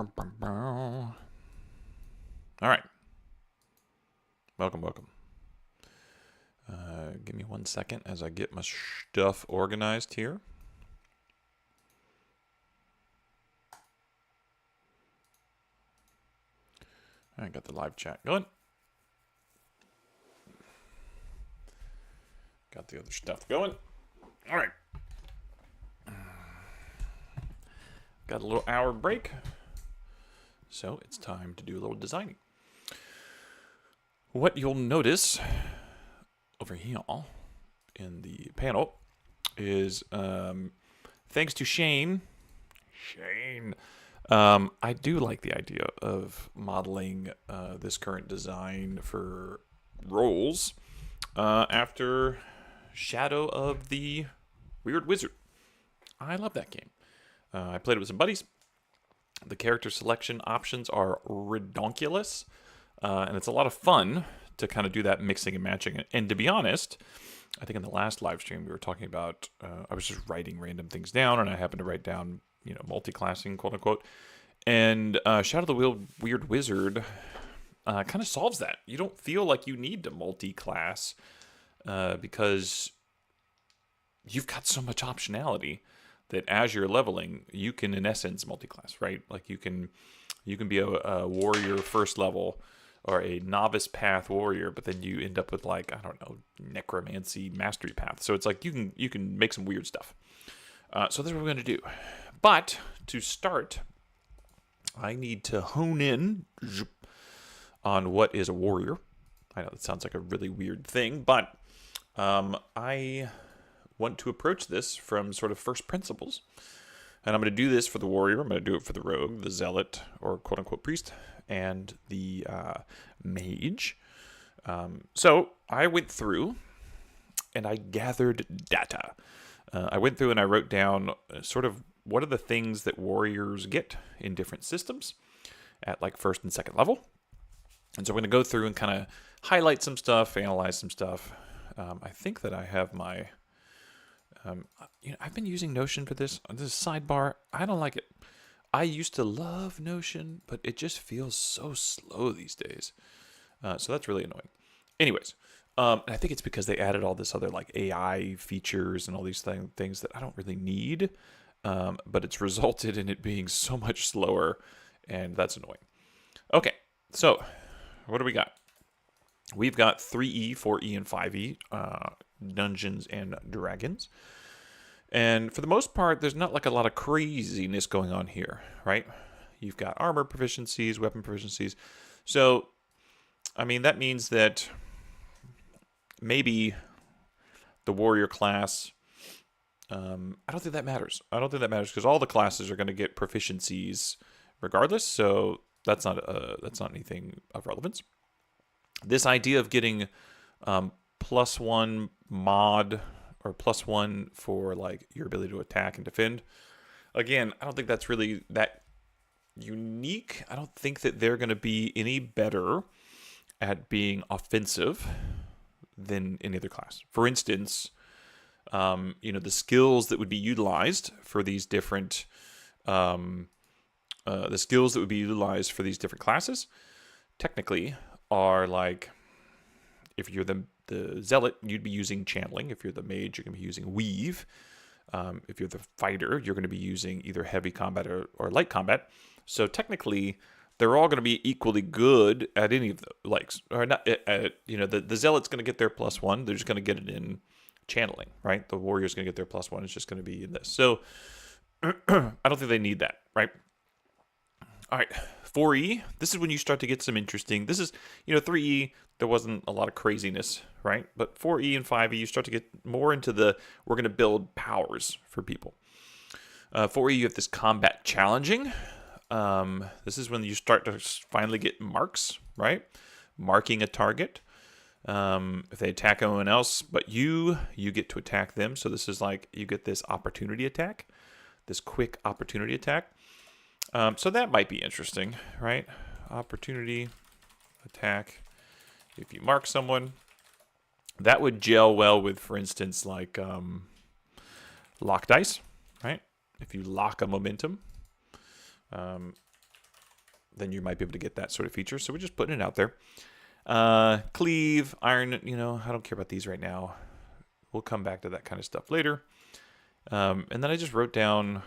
All right. Welcome. Give me 1 second as I get my stuff organized here. I got the live chat going. Got the other stuff going. All right. Got a little hour break. So it's time to do a little designing. What you'll notice over here in the panel is thanks to Shane, I do like the idea of modeling this current design for roles after Shadow of the Weird Wizard. I love that game. I played it with some buddies. The character selection options are redonkulous, and it's a lot of fun to kind of do that mixing and matching. And to be honest, I think in the last live stream we were talking about, I was just writing random things down, and I happened to write down, multi-classing, quote unquote. And Shadow of the Weird Wizard kind of solves that. You don't feel like you need to multi-class because you've got so much optionality that as you're leveling, you can, in essence, multi-class, right? Like you can be a warrior first level or a novice path warrior, but then you end up with necromancy mastery path. So it's like you can make some weird stuff. So that's what we're going to do. But to start, I need to hone in on what is a warrior. I know that sounds like a really weird thing, but I want to approach this from sort of first principles. And I'm going to do this for the warrior. I'm going to do it for the rogue, the zealot, or quote-unquote priest, and the mage. So I went through and I gathered data. I went through and I wrote down sort of what are the things that warriors get in different systems at like first and second level. And so we're going to go through and kind of highlight some stuff, analyze some stuff. I think that I have my... I've been using Notion for this. This is sidebar. I don't like it. I used to love Notion, but it just feels so slow these days. So that's really annoying. Anyways, and I think it's because they added all this other like AI features and all these things that I don't really need. But it's resulted in it being so much slower, and that's annoying. Okay, so what do we got? We've got 3E, 4E, and 5E, Dungeons and Dragons. And for the most part, there's not like a lot of craziness going on here, right? You've got armor proficiencies, weapon proficiencies. So, I mean, that means that maybe the warrior class, I don't think that matters. I don't think that matters because all the classes are going to get proficiencies regardless. So that's not anything of relevance. This idea of getting +1 mod or +1 for like your ability to attack and defend. Again, I don't think that's really that unique. I don't think that they're going to be any better at being offensive than any other class. For instance, the skills that would be utilized for these different classes technically are like, if you're the zealot, you'd be using channeling. If you're the mage, you're going to be using weave. If you're the fighter, you're going to be using either heavy combat or light combat. So technically, they're all going to be equally good at any of the likes, or not. The zealot's going to get their +1. They're just going to get it in channeling, right? The warrior's going to get their +1. It's just going to be in this. So I don't think they need that, right? All right, 4E, this is when you start to get some interesting, this is, 3E, there wasn't a lot of craziness, right? But 4E and 5E, you start to get more into we're going to build powers for people. 4E, you have this combat challenging. This is when you start to finally get marks, right? Marking a target. If they attack anyone else but you get to attack them. So this is like, you get this opportunity attack, this quick opportunity attack. So that might be interesting, right? Opportunity attack. If you mark someone, that would gel well with, for instance, like lock dice, right? If you lock a momentum. then you might be able to get that sort of feature. So we're just putting it out there. Cleave, iron, I don't care about these right now. We'll come back to that kind of stuff later. And then I just wrote down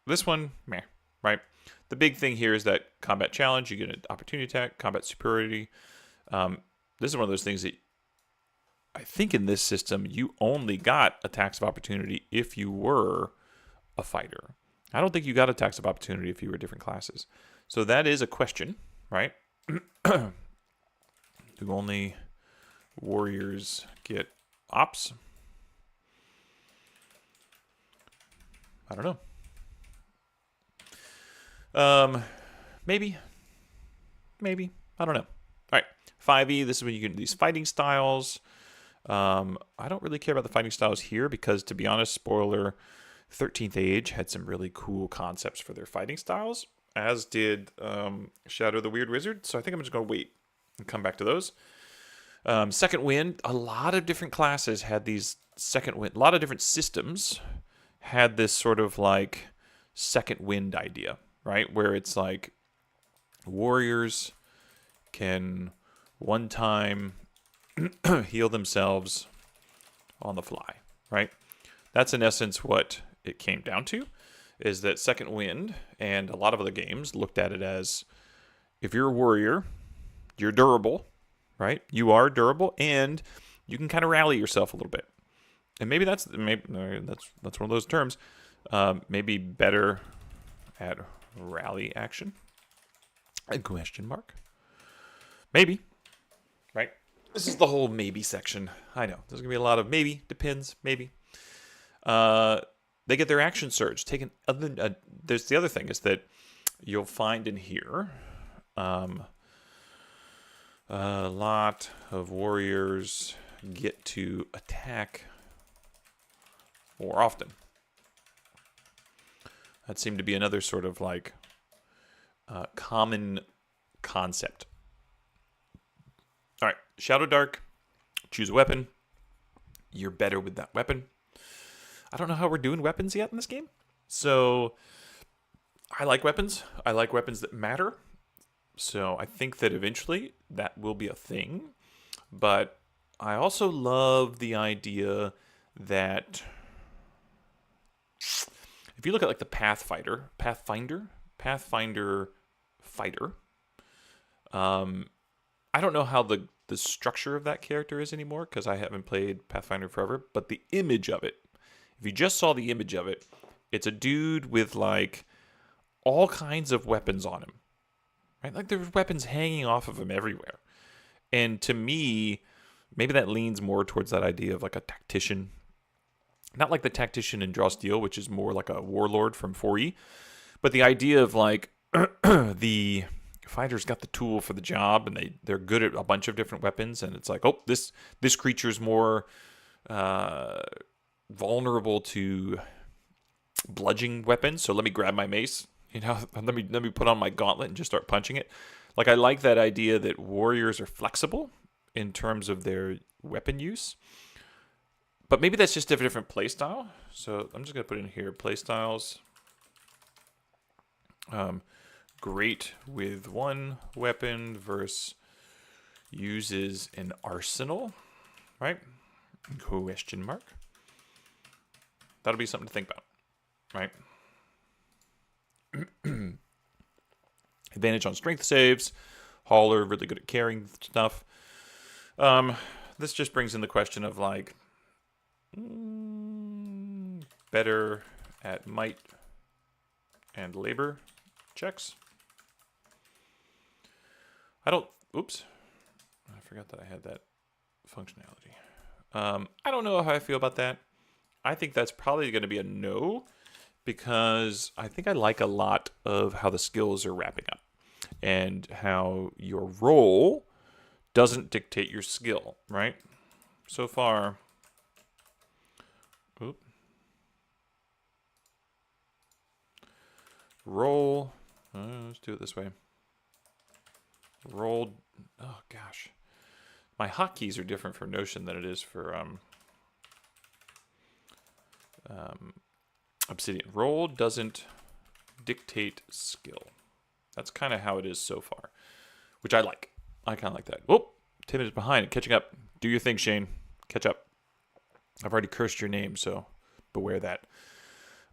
this one, meh, right? The big thing here is that combat challenge, you get an opportunity attack, combat superiority. This is one of those things that I think in this system, you only got attacks of opportunity if you were a fighter. I don't think you got attacks of opportunity if you were different classes. So that is a question, right? Do only warriors get ops? I don't know. Maybe. I don't know. All right, 5e, this is when you get these fighting styles. I don't really care about the fighting styles here because, to be honest, spoiler, 13th Age had some really cool concepts for their fighting styles, as did Shadow of the Weird Wizard. So I think I'm just going to wait and come back to those. Second Wind, a lot of different classes had these Second Wind. A lot of different systems had this sort of like Second Wind idea, right? Where it's like warriors can one time heal themselves on the fly, right? That's in essence what it came down to, is that Second Wind and a lot of other games looked at it as, if you're a warrior, you're durable, right? You are durable, and you can kind of rally yourself a little bit. And maybe that's one of those terms. Maybe better at rally action? A question mark. Maybe, right? This is the whole maybe section. I know there's gonna be a lot of maybe, depends, maybe. They get their action surge taken. There's the other thing is that you'll find in here a lot of warriors get to attack more often. That seemed to be another sort of like common concept. All right, Shadow Dark, choose a weapon. You're better with that weapon. I don't know how we're doing weapons yet in this game. So I like weapons. I like weapons that matter. So I think that eventually that will be a thing. But I also love the idea that if you look at like the Pathfinder fighter, I don't know how the structure of that character is anymore because I haven't played Pathfinder forever, but the image of it, if you just saw the image of it, it's a dude with like all kinds of weapons on him, right? Like there's weapons hanging off of him everywhere. And to me, maybe that leans more towards that idea of like a tactician. Not like the tactician in Draw Steel, which is more like a warlord from 4E, but the idea of like the fighter's got the tool for the job and they're good at a bunch of different weapons, and it's like, oh, this creature's more vulnerable to bludgeoning weapons, so let me grab my mace, let me put on my gauntlet and just start punching it. Like, I like that idea that warriors are flexible in terms of their weapon use, but maybe that's just a different play style. So I'm just gonna put in here play styles. Great with one weapon versus uses an arsenal, right? Question mark. That'll be something to think about, right? Advantage on strength saves. Hauler, really good at carrying stuff. This just brings in the question of like, better at might and labor checks. Oops. I forgot that I had that functionality. I don't know how I feel about that. I think that's probably going to be a no, because I think I like a lot of how the skills are wrapping up and how your role doesn't dictate your skill, right? So far, roll, let's do it this way. Roll, oh gosh. My hotkeys are different for Notion than it is for Obsidian. Roll doesn't dictate skill. That's kind of how it is so far, which I like. I kind of like that. Whoop, 10 minutes behind, catching up. Do your thing, Shane. Catch up. I've already cursed your name, so beware that.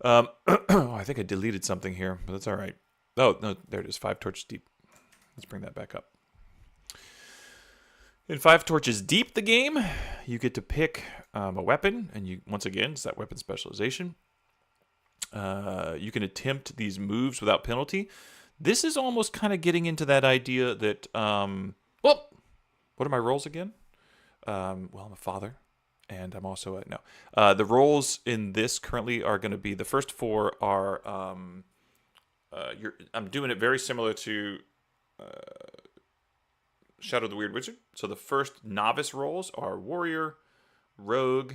Oh, I think I deleted something here, but that's all right. Oh, no, there it is. 5 torches deep. Let's bring that back up. In 5 torches deep, the game, you get to pick a weapon, and you once again, it's that weapon specialization. You can attempt these moves without penalty. This is almost kind of getting into that idea that, well, what are my roles again? Well, I'm a father, and I'm also no. The roles in this currently are going to be, the first 4 are, I'm doing it very similar to Shadow of the Weird Wizard. So the first novice roles are warrior, rogue,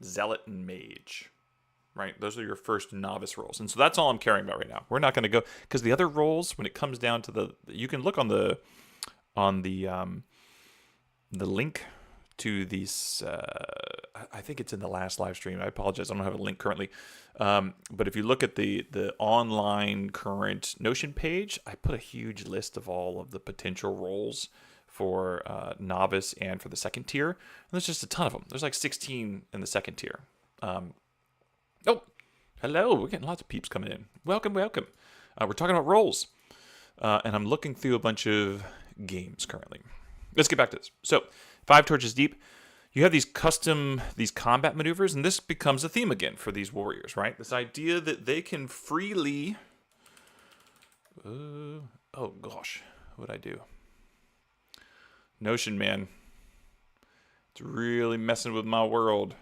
zealot, and mage. Right? Those are your first novice roles. And so that's all I'm caring about right now. We're not going to go, because the other roles, when it comes down to you can look on the link to these, I think it's in the last live stream. I apologize, I don't have a link currently. But if you look at the online current Notion page, I put a huge list of all of the potential roles for novice and for the second tier. And there's just a ton of them. There's like 16 in the second tier. Oh, hello. We're getting lots of peeps coming in. Welcome, welcome. We're talking about roles. And I'm looking through a bunch of games currently. Let's get back to this. So, 5 torches deep. You have these combat maneuvers, and this becomes a theme again for these warriors, right? This idea that they can freely... oh, gosh. What'd I do? Notion, man. It's really messing with my world.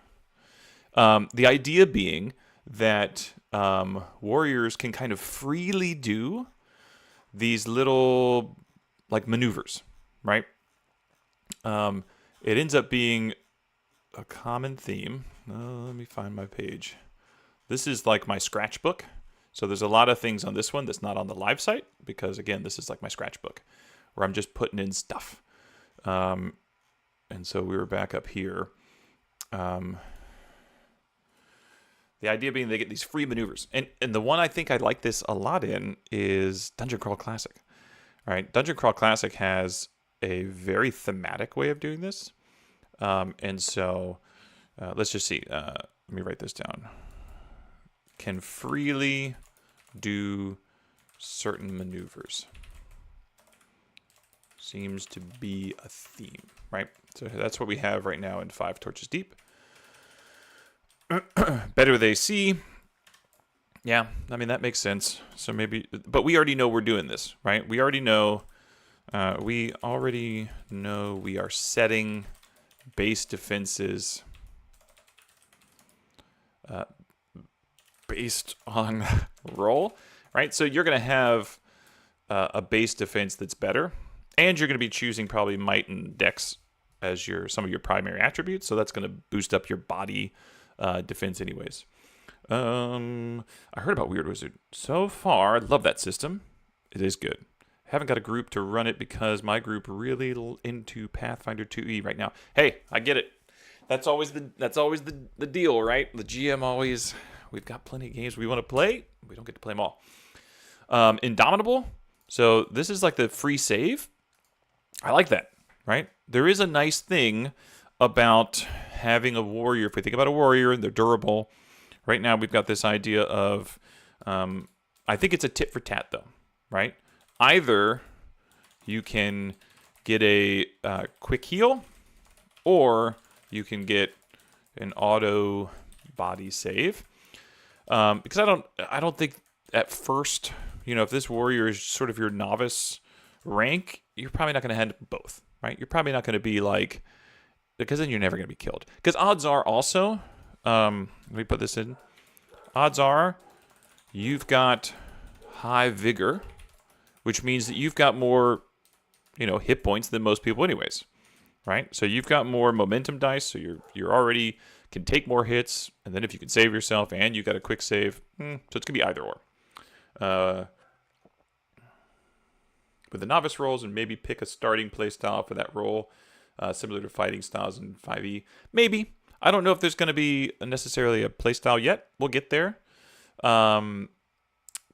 The idea being that warriors can kind of freely do these little like maneuvers, right? It ends up being a common theme. Let me find my page. This is like my scratch book. So there's a lot of things on this one that's not on the live site because, again, this is like my scratch book where I'm just putting in stuff. And so we were back up here. The idea being they get these free maneuvers. And the one I think I like this a lot in is Dungeon Crawl Classic. All right, Dungeon Crawl Classic has a very thematic way of doing this. And so let's just see. Let me write this down. Can freely do certain maneuvers. Seems to be a theme, right? So that's what we have right now in 5 torches deep. Better with AC. Yeah, I mean, that makes sense. So maybe, but we already know we're doing this, right? We already know we are setting base defenses based on roll, right? So you're going to have a base defense that's better, and you're going to be choosing probably might and dex as some of your primary attributes. So that's going to boost up your body defense anyways. I heard about Weird Wizard. So far, I love that system. It is good. Haven't got a group to run it because my group really into Pathfinder 2e right now. Hey, I get it. That's always the deal, right? The GM always, we've got plenty of games we want to play. We don't get to play them all. Indomitable. So this is like the free save. I like that, right? There is a nice thing about having a warrior. If we think about a warrior and they're durable, right now we've got this idea of, I think it's a tit for tat though, right? Either you can get a quick heal, or you can get an auto body save. Because I don't think at first, if this warrior is sort of your novice rank, you're probably not going to handle both, right? You're probably not going to be like, because then you're never going to be killed. Because odds are also, let me put this in. Odds are you've got high vigor, which means that you've got more, hit points than most people anyways, right? So you've got more momentum dice, so you're already can take more hits, and then if you can save yourself and you got a quick save, so it's going to be either or. With the novice rolls, and maybe pick a starting play style for that role, similar to fighting styles in 5e. Maybe. I don't know if there's going to be necessarily a play style yet. We'll get there. Because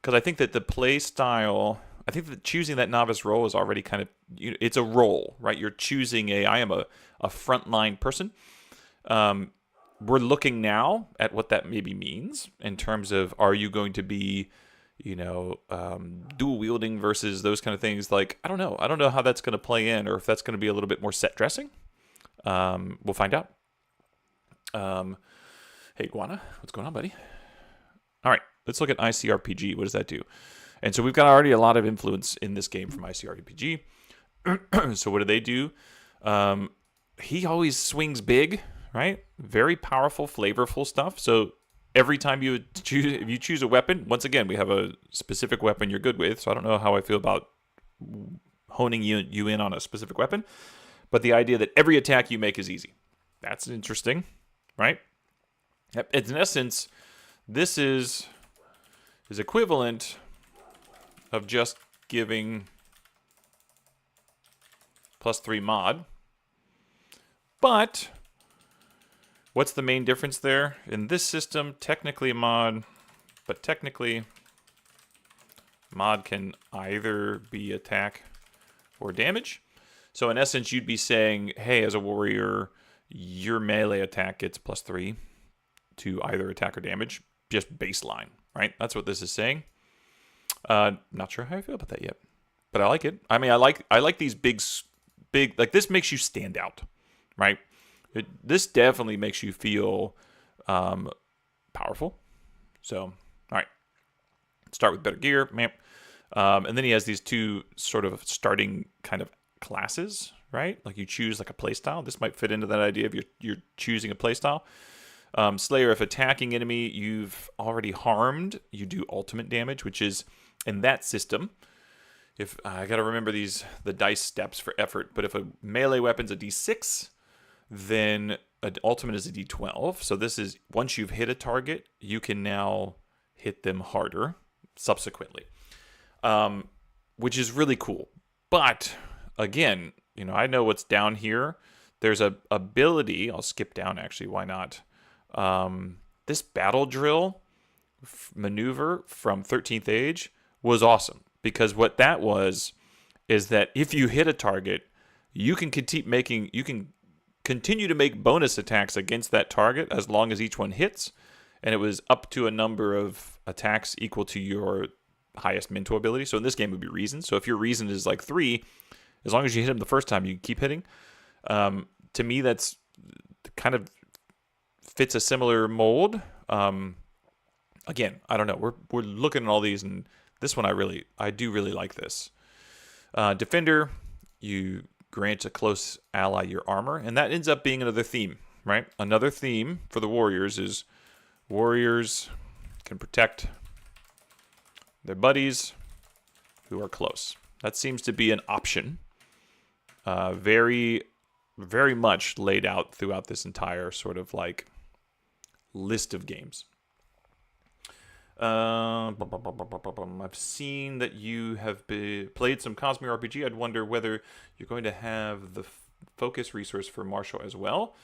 I think that the play style, I think that choosing that novice role is already kind of, it's a role, right? You're choosing I am a frontline person. We're looking now at what that maybe means in terms of, are you going to be, dual wielding versus those kind of things? Like, I don't know. I don't know how that's going to play in, or if that's going to be a little bit more set dressing. We'll find out. Hey, Guana, what's going on, buddy? All right, let's look at ICRPG. What does that do? And so we've got already a lot of influence in this game from ICRPG. So what do they do? He always swings big, right? Very powerful, flavorful stuff. So every time if you choose a weapon, once again, we have a specific weapon you're good with. So I don't know how I feel about honing you in on a specific weapon. But the idea that every attack you make is easy. That's interesting, right? In essence, this is equivalent of just giving +3 mod. But what's the main difference there? In this system, technically a mod, but technically mod can either be attack or damage. So in essence, you'd be saying, hey, as a warrior, your melee attack gets +3 to either attack or damage, just baseline, right? That's what this is saying. Not sure how I feel about that yet, but I like it. I mean, I like these big, like this makes you stand out, right? This definitely makes you feel powerful. So, all right, start with better gear, man. And then he has these two sort of starting kind of classes, right? Like you choose like a playstyle. This might fit into that idea of you're choosing a playstyle. Slayer, if attacking enemy you've already harmed, you do ultimate damage, which is in that system. If I got to remember the dice steps for effort, but if a melee weapon's a D6, then an ultimate is a D12. So this is once you've hit a target, you can now hit them harder subsequently, which is really cool. But again, I know what's down here. There's a ability. I'll skip down actually. Why not? This battle drill maneuver from 13th Age was awesome, because what that was is that if you hit a target, you can continue to make bonus attacks against that target as long as each one hits, and it was up to a number of attacks equal to your highest mentor ability. So in this game it would be reason. So if your reason is like 3, as long as you hit him the first time, you can keep hitting. To me, that's kind of fits a similar mold. Again, I don't know. We're looking at all these, and this one I do really like this. Defender, you grant a close ally your armor, and that ends up being another theme, right? Another theme for the warriors is warriors can protect their buddies who are close. That seems to be an option. Very, very much laid out throughout this entire sort of like list of games. I've seen that you have played some Cosmere RPG. I'd wonder whether you're going to have the focus resource for Marshall as well.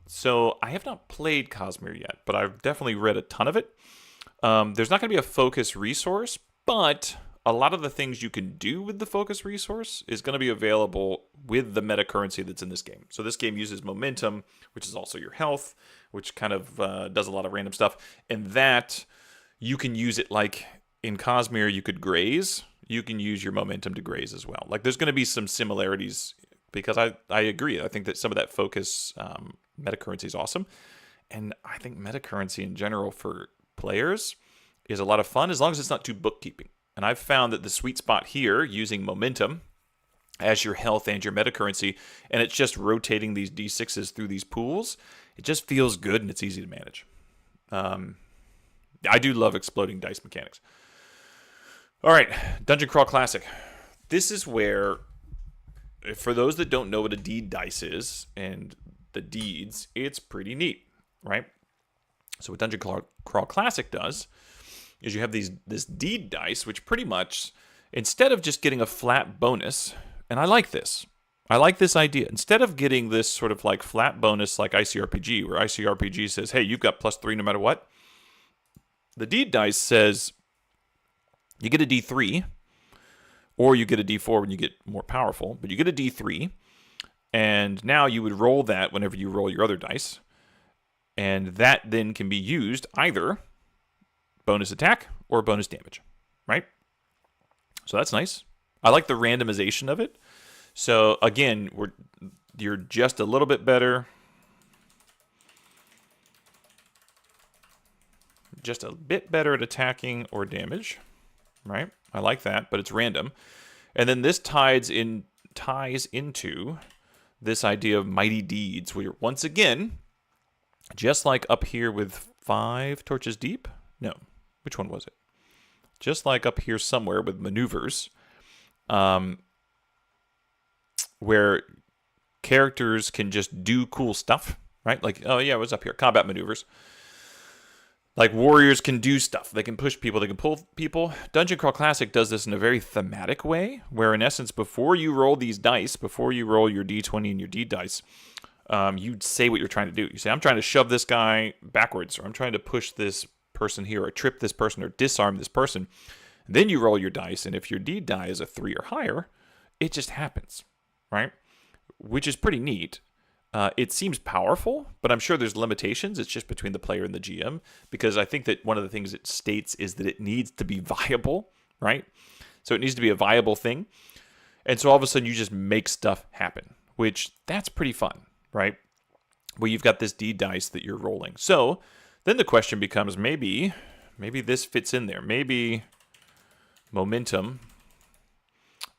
So I have not played Cosmere yet, but I've definitely read a ton of it. There's not going to be a focus resource, but a lot of the things you can do with the focus resource is going to be available with the meta currency that's in this game. So this game uses momentum, which is also your health, which kind of does a lot of random stuff. And that, you can use it like in Cosmere, you could graze. You can use your momentum to graze as well. Like there's going to be some similarities, because I agree. I think that some of that focus meta currency is awesome. And I think meta currency in general for players is a lot of fun, as long as it's not too bookkeeping. And I've found that the sweet spot here, using momentum as your health and your meta currency, and it's just rotating these D6s through these pools, it just feels good and it's easy to manage. I do love exploding dice mechanics. All right, Dungeon Crawl Classic. This is where, for those that don't know what a deed dice is and the deeds, it's pretty neat, right? So what Dungeon Crawl Classic does is you have this deed dice, which pretty much, instead of just getting a flat bonus, and I like this idea, instead of getting this sort of like flat bonus like ICRPG, where ICRPG says, hey, you've got +3 no matter what, the deed dice says you get a D3, or you get a D4 when you get more powerful, but you get a D3, and now you would roll that whenever you roll your other dice, and that then can be used either bonus attack or bonus damage, right? So that's nice. I like the randomization of it. So again, you're just a little bit better. Just a bit better at attacking or damage, right? I like that, but it's random. And then this ties into this idea of mighty deeds, where you're, once again, just like up here with 5 torches deep. No, which one was it? Just like up here somewhere with maneuvers, where characters can just do cool stuff, right? Like, oh yeah, what's up here? Combat maneuvers. Like, warriors can do stuff. They can push people. They can pull people. Dungeon Crawl Classic does this in a very thematic way, where in essence, before you roll these dice, before you roll your D20 and your D dice, you say what you're trying to do. You say, I'm trying to shove this guy backwards, or I'm trying to push this person here, or trip this person, or disarm this person. Then you roll your dice, and if your D die is a 3 or higher, it just happens, right? Which is pretty neat. It seems powerful, but I'm sure there's limitations. It's just between the player and the GM, because I think that one of the things it states is that it needs to be viable, right? So it needs to be a viable thing. And so all of a sudden you just make stuff happen, which that's pretty fun, right? Well, you've got this D dice that you're rolling. So then the question becomes, maybe this fits in there. Maybe momentum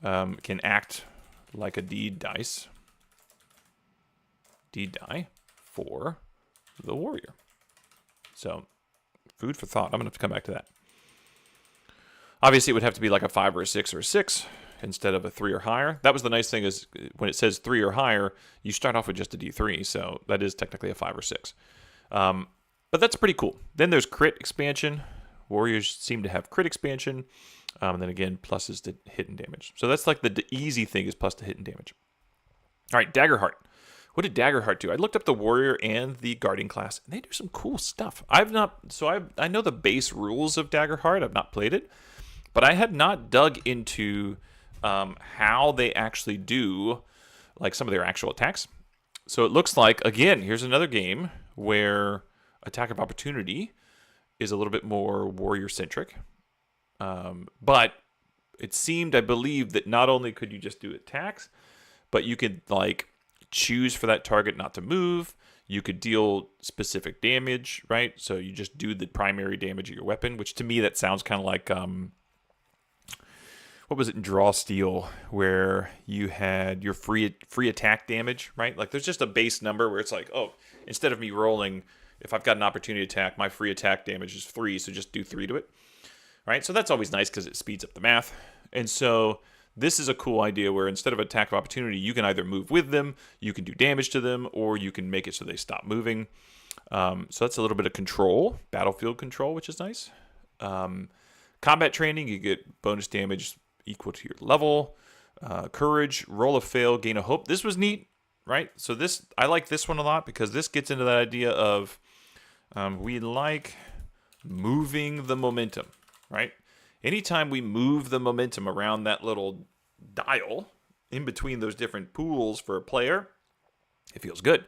can act like a D dice. D die for the warrior. So, food for thought. I'm going to have to come back to that. Obviously, it would have to be like a 5 or a 6 or a 6 instead of a 3 or higher. That was the nice thing, is when it says 3 or higher, you start off with just a D3, so that is technically a 5 or 6. But that's pretty cool. Then there's crit expansion. Warriors seem to have crit expansion. And then again, pluses to hit and damage. So that's like the easy thing, is plus to hit and damage. All right, Daggerheart. What did Daggerheart do? I looked up the warrior and the guardian class, and they do some cool stuff. I know the base rules of Daggerheart. I've not played it, but I had not dug into how they actually do like some of their actual attacks. So it looks like, again, here's another game where attack of opportunity is a little bit more warrior centric, but it seemed, I believe, that not only could you just do attacks, but you could like choose for that target not to move. You could deal specific damage, right? So you just do the primary damage of your weapon, which to me that sounds kind of like what was it in Draw Steel, where you had your free attack damage, right? Like there's just a base number where it's like, oh, instead of me rolling, if I've got an opportunity attack, my free attack damage is 3, so just do 3 to it, right? So that's always nice because it speeds up the math. And so this is a cool idea where instead of attack of opportunity, you can either move with them, you can do damage to them, or you can make it so they stop moving. So that's a little bit of control, battlefield control, which is nice. Combat training, you get bonus damage equal to your level. Courage, roll a fail, gain a hope. This was neat, right? So this, I like this one a lot because this gets into that idea of we like moving the momentum, right? Anytime we move the momentum around that little dial in between those different pools for a player, it feels good.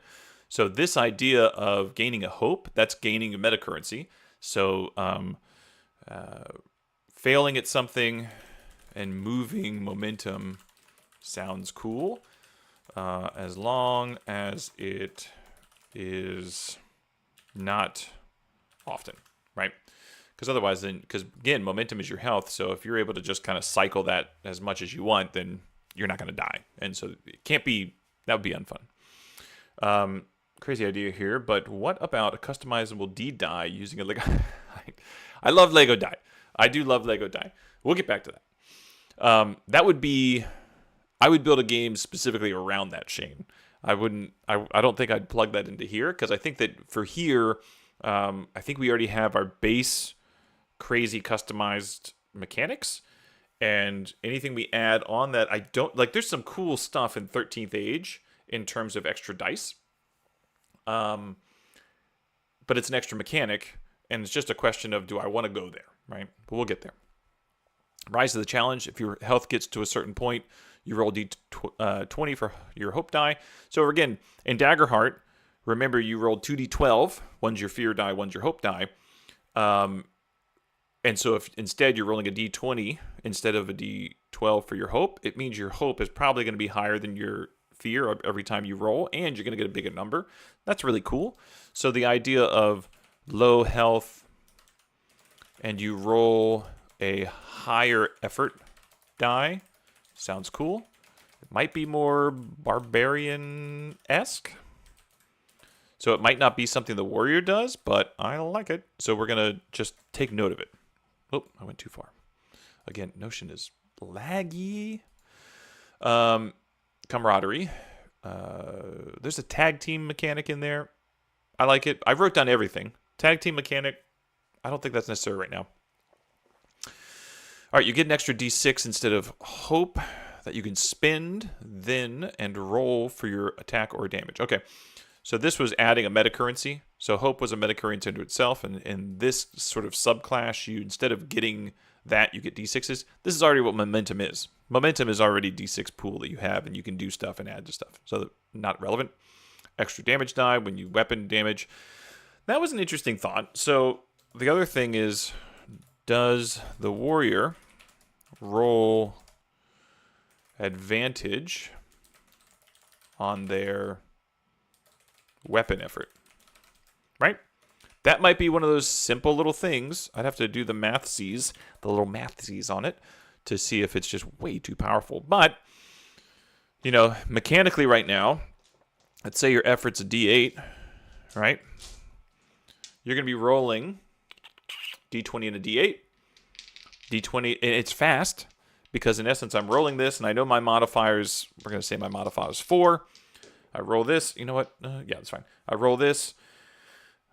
So this idea of gaining a hope, that's gaining a meta currency. So failing at something and moving momentum sounds cool, as long as it is not often, right? Because otherwise, because again, momentum is your health. So if you're able to just kind of cycle that as much as you want, then you're not going to die. And so it can't be, that would be unfun. Crazy idea here, but what about a customizable D die using a Lego? I love Lego die. I do love Lego die. We'll get back to that. That would be, I would build a game specifically around that, Shane. I don't think I'd plug that into here, because I think that for here, I think we already have our base crazy customized mechanics, and anything we add on that, I don't like. There's some cool stuff in 13th Age in terms of extra dice, but it's an extra mechanic, and it's just a question of, do I want to go there, right? But we'll get there. Rise to the challenge. If your health gets to a certain point, you roll D20 for your hope die. So again, in Daggerheart, remember you rolled 2d12. One's your fear die, one's your hope die. And so if instead you're rolling a d20 instead of a d12 for your hope, it means your hope is probably going to be higher than your fear every time you roll, and you're going to get a bigger number. That's really cool. So the idea of low health and you roll a higher effort die sounds cool. It might be more barbarian-esque. So it might not be something the warrior does, but I like it. So we're going to just take note of it. Oh, I went too far. Again, Notion is laggy. Camaraderie. There's a tag team mechanic in there. I like it. I wrote down everything. Tag team mechanic. I don't think that's necessary right now. All right, you get an extra D6 instead of hope that you can spend then and roll for your attack or damage. Okay, so this was adding a meta currency. So hope was a meta currency into itself, and in this sort of subclass, you instead of getting that, you get D6s. This is already what momentum is. Momentum is already D6 pool that you have, and you can do stuff and add to stuff. So not relevant. Extra damage die when you weapon damage. That was an interesting thought. So the other thing is, does the warrior roll advantage on their weapon effort? Right? That might be one of those simple little things. I'd have to do the mathsies, the little mathsies on it, to see if it's just way too powerful. But, you know, mechanically right now, let's say your effort's a D8, right? You're going to be rolling D20 and a D8. D20, and it's fast, because in essence, I'm rolling this, and I know my modifiers, we're going to say my modifier is 4. I roll this. You know what? Yeah, that's fine. I roll this.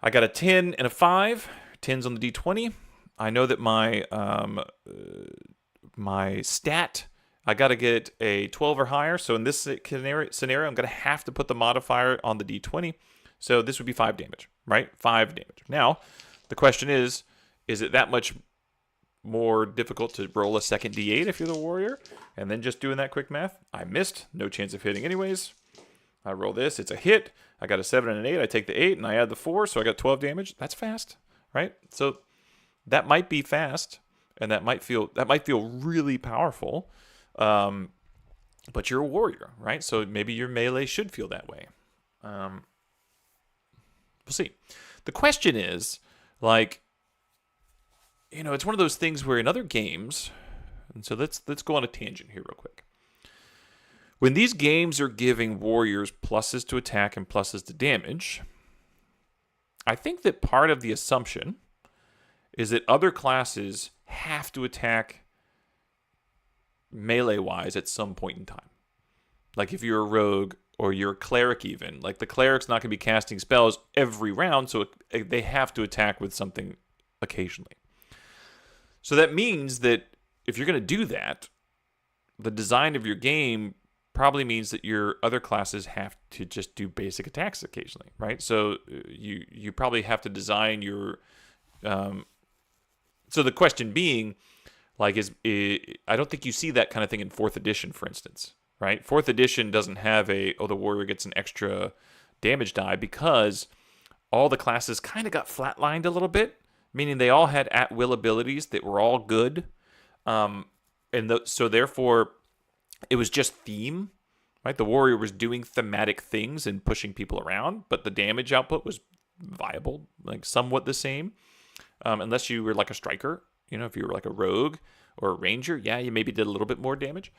I got a 10 and a 5. 10's on the D20. I know that my stat, I got to get a 12 or higher. So in this scenario, I'm going to have to put the modifier on the D20. So this would be 5 damage, right? 5 damage. Now, the question is it that much more difficult to roll a second D8 if you're the warrior? And then just doing that quick math, I missed. No chance of hitting anyways. I roll this. It's a hit. I got a 7 and an 8. I take the 8 and I add the 4, so I got 12 damage. That's fast, right? So that might be fast, and that might feel really powerful. But you're a warrior, right? So maybe your melee should feel that way. We'll see. The question is, like, you know, it's one of those things where in other games, and so let's go on a tangent here real quick. When these games are giving warriors pluses to attack and pluses to damage, I think that part of the assumption is that other classes have to attack melee-wise at some point in time. Like if you're a rogue or you're a cleric even, like the cleric's not going to be casting spells every round, so they have to attack with something occasionally. So that means that if you're going to do that, the design of your game probably means that your other classes have to just do basic attacks occasionally, right? So you probably have to design your... so the question being, like, I don't think you see that kind of thing in 4th edition, for instance, right? 4th edition doesn't have the warrior gets an extra damage die because all the classes kind of got flatlined a little bit, meaning they all had at-will abilities that were all good. So therefore, it was just theme, right? The warrior was doing thematic things and pushing people around, but the damage output was viable, like somewhat the same. Unless you were like a striker, you know, if you were like a rogue or a ranger, yeah, you maybe did a little bit more damage.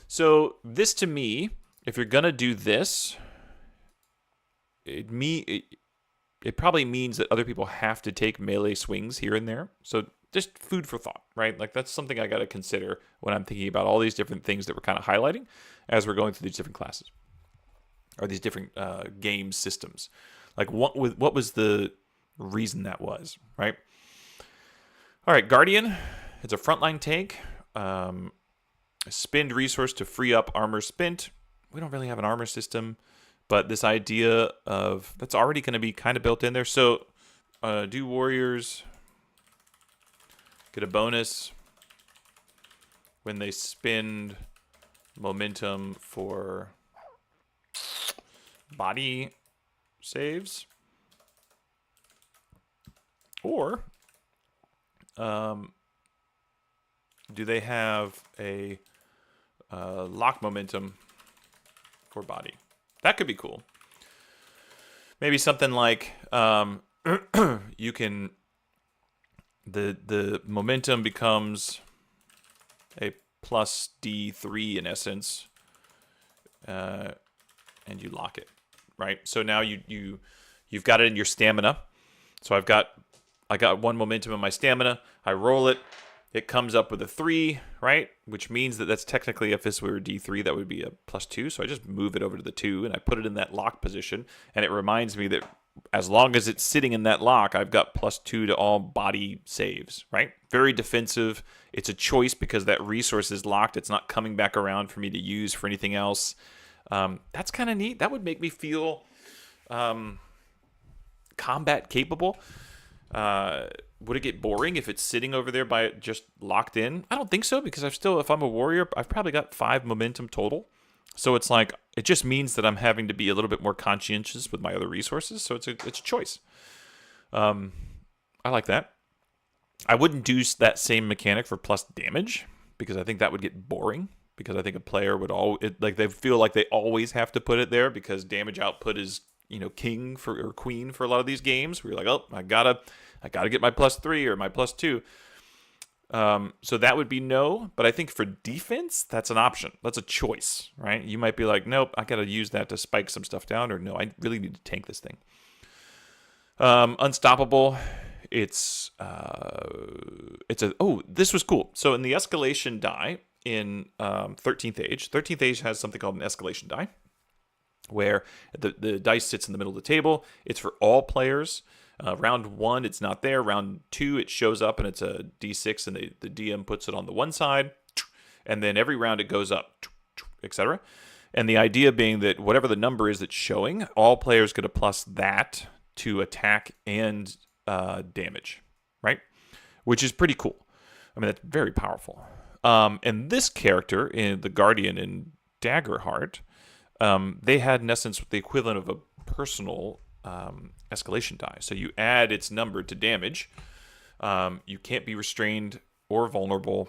So this to me, if you're going to do this, it probably means that other people have to take melee swings here and there. So just food for thought, right? Like that's something I got to consider when I'm thinking about all these different things that we're kind of highlighting as we're going through these different classes or these different game systems. Like what was the reason that was, right? All right, Guardian. It's a frontline tank. Spend resource to free up armor spent. We don't really have an armor system, but this idea of that's already going to be kind of built in there. So do warriors get a bonus when they spend momentum for body saves, or do they have a lock momentum for body? That could be cool. Maybe something like you can the momentum becomes a plus D3 in essence, and you lock it, right? So now you've got it in your stamina. So I got 1 momentum in my stamina. I roll it. It comes up with a 3, right? Which means that that's technically, if this were D3, that would be a +2. So I just move it over to the 2, and I put it in that lock position. And it reminds me that as long as it's sitting in that lock, I've got +2 to all body saves, right? Very defensive. It's a choice because that resource is locked. It's not coming back around for me to use for anything else. That's kind of neat. That would make me feel combat capable. Would it get boring if it's sitting over there by just locked in? I don't think so, because if I'm a warrior, I've probably got 5 momentum total. So it's like, it just means that I'm having to be a little bit more conscientious with my other resources. So it's a choice. I like that. I wouldn't do that same mechanic for plus damage, because I think that would get boring. Because I think a player would they feel like they always have to put it there, because damage output is, king or queen for a lot of these games, where you're like, oh, I gotta get my +3 or my +2. So that would be no, but I think for defense, that's an option. That's a choice, right? You might be like, nope, I gotta use that to spike some stuff down, or no, I really need to tank this thing. Unstoppable. This was cool. So in the escalation die in 13th Age has something called an escalation die, where the dice sits in the middle of the table. It's for all players. Round 1, it's not there. Round 2, it shows up and it's a D6, and the DM puts it on the one side, and then every round it goes up, etc. And the idea being that whatever the number is that's showing, all players get a plus that to attack and damage, right? Which is pretty cool. I mean, that's very powerful. And this character, in the Guardian in Daggerheart, they had, in essence, the equivalent of a personal escalation die. So you add its number to damage. You can't be restrained or vulnerable,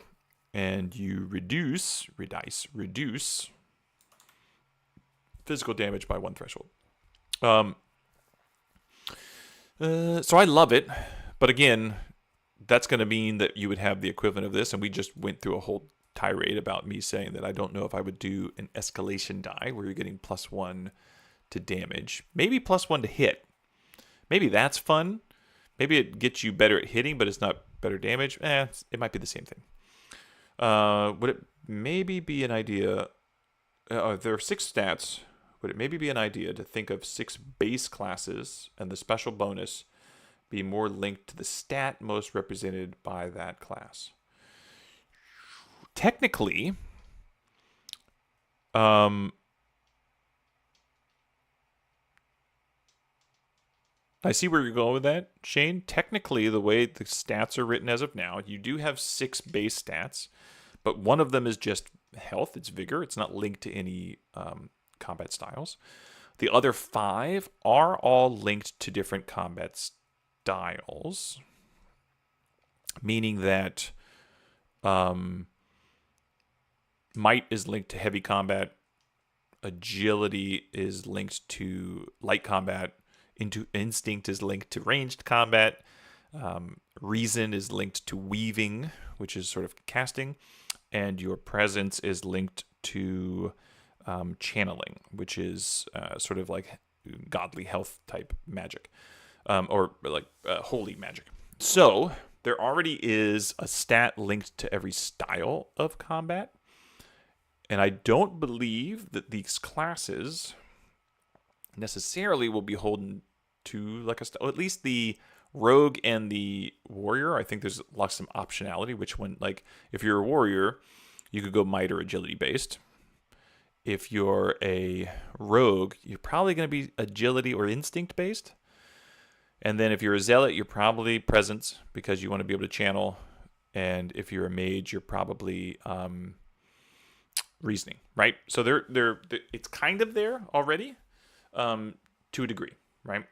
and you reduce physical damage by 1 threshold. So I love it, but again, that's going to mean that you would have the equivalent of this, and we just went through a whole tirade about me saying that I don't know if I would do an escalation die where you're getting +1 to damage. Maybe +1 to hit. Maybe that's fun. Maybe it gets you better at hitting, but it's not better damage. It might be the same thing. Would it maybe be an idea... there are 6 stats. Would it maybe be an idea to think of 6 base classes and the special bonus be more linked to the stat most represented by that class? Technically, I see where you're going with that, Shane. Technically, the way the stats are written as of now, you do have 6 base stats, but one of them is just health. It's vigor. It's not linked to any combat styles. The other 5 are all linked to different combat styles, meaning that might is linked to heavy combat, agility is linked to light combat, instinct is linked to ranged combat, reason is linked to weaving, which is sort of casting, and your presence is linked to channeling, which is sort of like godly health type magic, or like holy magic. So there already is a stat linked to every style of combat, and I don't believe that these classes necessarily will be holding to like a style. At least the rogue and the warrior, I think there's lots of optionality. Which one, like if you're a warrior, you could go might or agility based. If you're a rogue, you're probably going to be agility or instinct based. And then if you're a zealot, you're probably presence, because you want to be able to channel and if you're a mage, you're probably reasoning, right? So they're it's kind of there already, to a degree, right?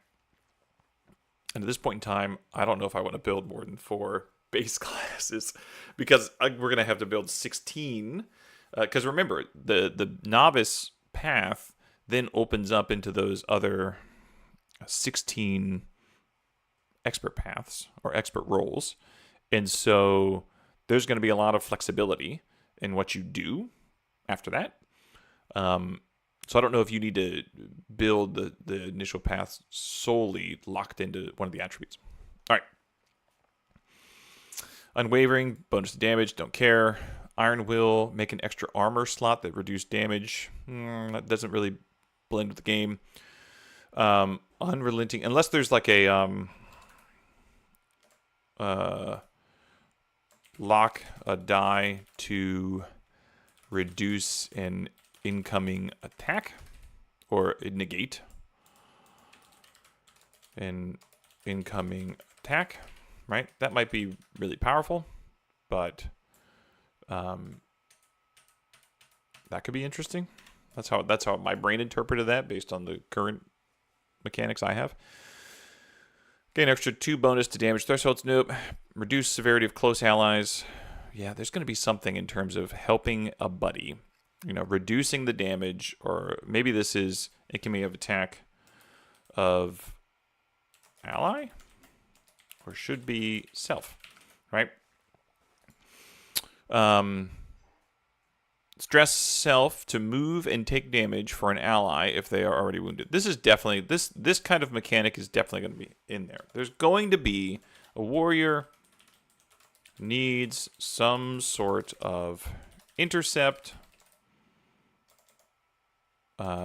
And at this point in time, I don't know if I want to build more than 4 base classes, because we're going to have to build 16. Because remember, the novice path then opens up into those other 16 expert paths or expert roles. And so there's going to be a lot of flexibility in what you do after that. So I don't know if you need to build the initial path solely locked into one of the attributes. All right. Unwavering, bonus to damage, don't care. Iron Will, make an extra armor slot that reduce damage. That doesn't really blend with the game. Unrelenting, unless there's like a lock a die to reduce an incoming attack or negate an incoming attack, right? That might be really powerful, but that could be interesting. That's how my brain interpreted that based on the current mechanics I have. Gain extra 2 bonus to damage thresholds. Nope. Reduce severity of close allies. Yeah, there's going to be something in terms of helping a buddy. You know, reducing the damage, or maybe this is incoming of attack of ally, or should be self, right? Stress self to move and take damage for an ally if they are already wounded. This is definitely, this kind of mechanic is definitely going to be in there. There's going to be a warrior needs some sort of intercept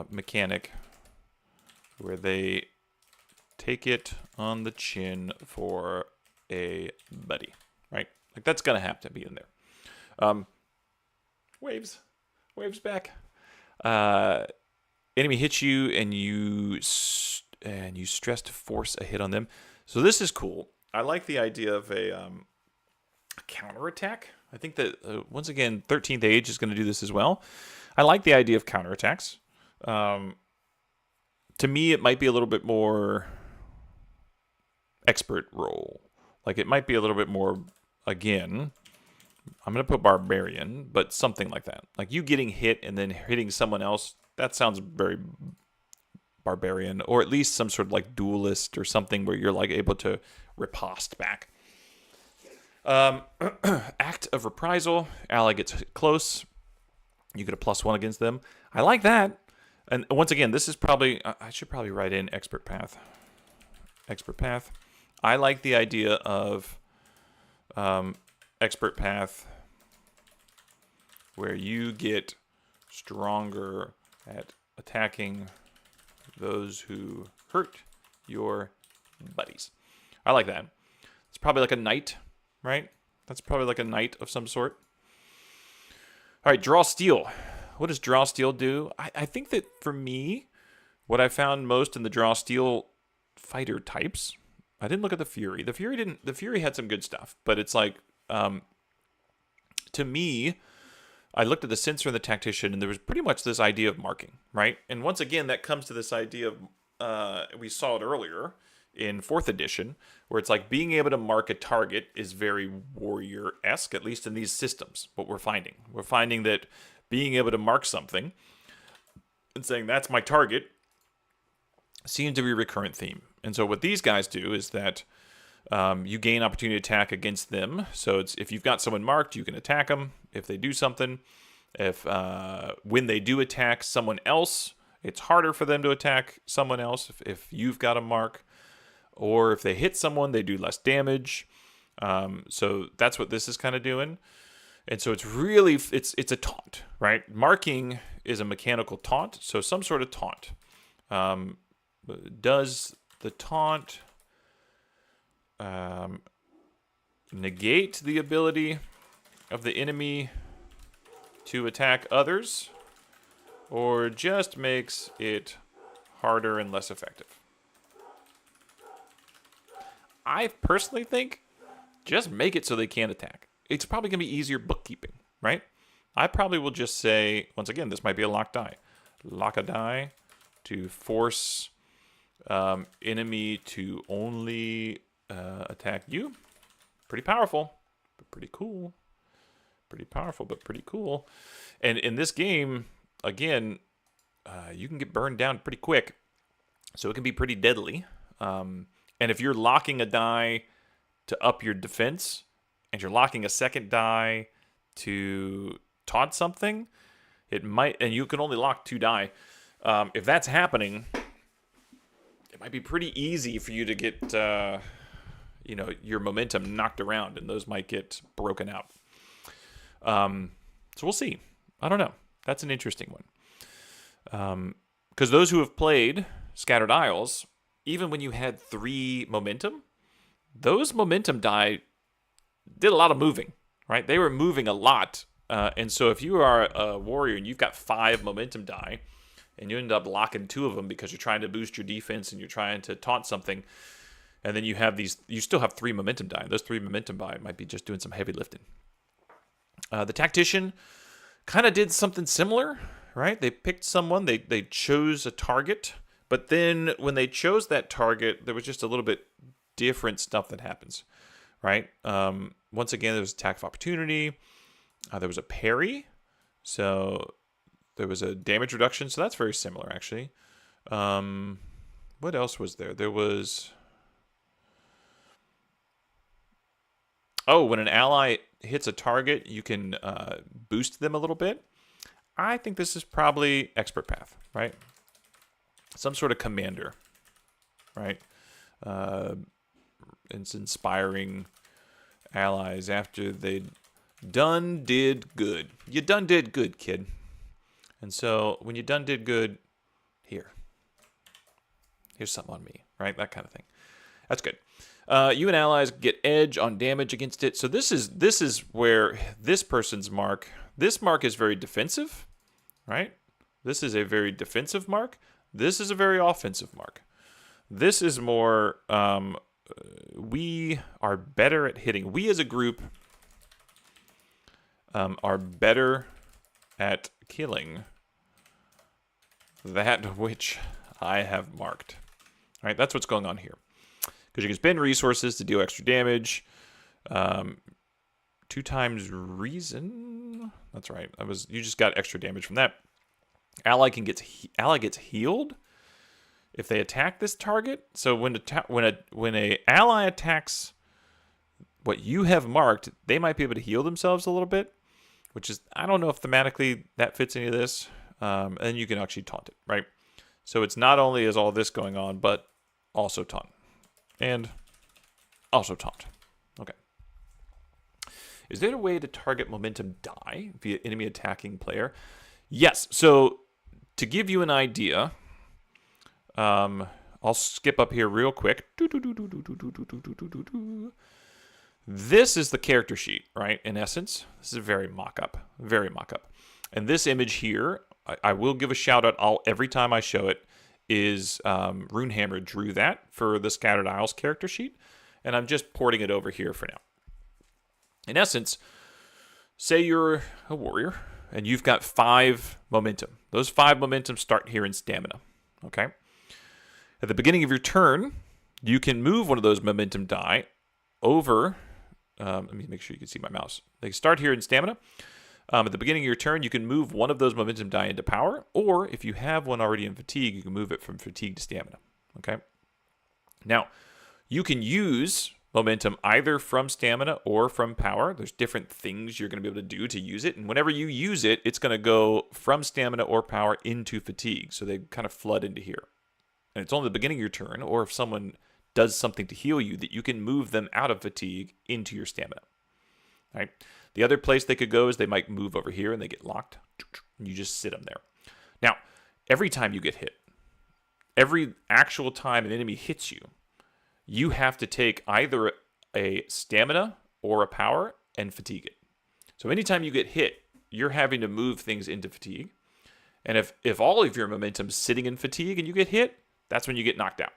mechanic where they take it on the chin for a buddy, right? Like, that's going to have to be in there. Waves back. Enemy hits you, and you stress to force a hit on them. So this is cool. I like the idea of a counterattack. I think that once again, 13th Age is going to do this as well. I like the idea of counterattacks. To me, it might be a little bit more expert role. Like, it might be a little bit more, again, I'm going to put barbarian, but something like that. Like, you getting hit and then hitting someone else, that sounds very barbarian, or at least some sort of like duelist or something where you're like able to riposte back. Act of reprisal. Ally gets close. You get a +1 against them. I like that. And once again, this is probably, I should probably write in expert path. Expert path. I like the idea of expert path where you get stronger at attacking those who hurt your buddies. I like that. It's probably like a knight, right? That's probably like a knight of some sort. All right, draw steel. What does draw steel do? I think that for me, what I found most in the draw steel fighter types, I didn't look at the Fury. The Fury had some good stuff, but it's like, to me, I looked at the Sensor and the Tactician, and there was pretty much this idea of marking, right? And once again, that comes to this idea of, we saw it earlier in 4th edition, where it's like being able to mark a target is very warrior-esque, at least in these systems, what we're finding. We're finding that being able to mark something and saying, that's my target, seems to be a recurrent theme. And so what these guys do is that you gain opportunity to attack against them. So it's, if you've got someone marked, you can attack them if they do something. If when they do attack someone else, it's harder for them to attack someone else if you've got a mark. Or if they hit someone, they do less damage. So that's what this is kind of doing. And so it's really, it's a taunt, right? Marking is a mechanical taunt. So some sort of taunt. Does the taunt negate the ability of the enemy to attack others, or just makes it harder and less effective? I personally think just make it so they can't attack. it's probably going to be easier bookkeeping, right? I probably will just say, once again, this might be a lock die. Lock a die to force enemy to only attack you. Pretty powerful, but pretty cool. Pretty powerful, but pretty cool. And in this game, again, you can get burned down pretty quick, so it can be pretty deadly. And if you're locking a die to up your defense, and you're locking a second die to taunt something, it might, and you can only lock 2 die. If that's happening, it might be pretty easy for you to get, your momentum knocked around, and those might get broken out. So we'll see. I don't know. That's an interesting one. Because those who have played Scattered Isles, even when you had 3 momentum, those momentum die did a lot of moving, right? They were moving a lot. And so if you are a warrior and you've got 5 momentum die, and you end up locking 2 of them because you're trying to boost your defense and you're trying to taunt something, and then you still have 3 momentum die. Those 3 momentum die might be just doing some heavy lifting. The tactician kind of did something similar, right? They picked someone, they chose a target, but then when they chose that target, there was just a little bit different stuff that happens, right? Once again, there was attack of opportunity. There was a parry, so there was a damage reduction, so that's very similar, actually. What else was there? There was... Oh, when an ally hits a target, you can boost them a little bit. I think this is probably Expert Path, right? Some sort of commander, right? It's inspiring allies after they did good. You done did good, kid. And so when you done did good, here's something on me, right? That kind of thing. That's good. You and allies get edge on damage against it. So this is where this person's mark. This mark is very defensive, right? This is a very defensive mark. This is a very offensive mark. This is more, we are better at hitting. We as a group are better at killing that which I have marked. All right, that's what's going on here. Because you can spend resources to deal extra damage. 2 times reason. That's right. You just got extra damage from that. Ally gets healed if they attack this target. So when a ally attacks what you have marked, they might be able to heal themselves a little bit, which is, I don't know if thematically that fits any of this. And you can actually taunt it, right? So it's not only is all this going on, but also taunt. And also taunt. Okay. Is there a way to target momentum die via enemy attacking player? Yes. So to give you an idea, I'll skip up here real quick. This is the character sheet, right? In essence, this is very mock-up. Very mock-up. And this image here, I will give a shout out every time I show it, is Runehammer drew that for the Scattered Isles character sheet, and I'm just porting it over here for now. In essence, say you're a warrior, and you've got 5 momentum. Those 5 momentum start here in stamina, okay? At the beginning of your turn, you can move one of those momentum die over, let me make sure you can see my mouse. They start here in stamina. At the beginning of your turn, you can move one of those momentum die into power, or if you have one already in fatigue, you can move it from fatigue to stamina, okay? Now, you can use momentum either from stamina or from power. There's different things you're going to be able to do to use it, and whenever you use it, it's going to go from stamina or power into fatigue, so they kind of flood into here. And it's only the beginning of your turn, or if someone does something to heal you, that you can move them out of fatigue into your stamina, right? The other place they could go is they might move over here and they get locked. And you just sit them there. Now, every time you get hit, every actual time an enemy hits you, you have to take either a stamina or a power and fatigue it. So anytime you get hit, you're having to move things into fatigue. And if all of your momentum's sitting in fatigue and you get hit, that's when you get knocked out.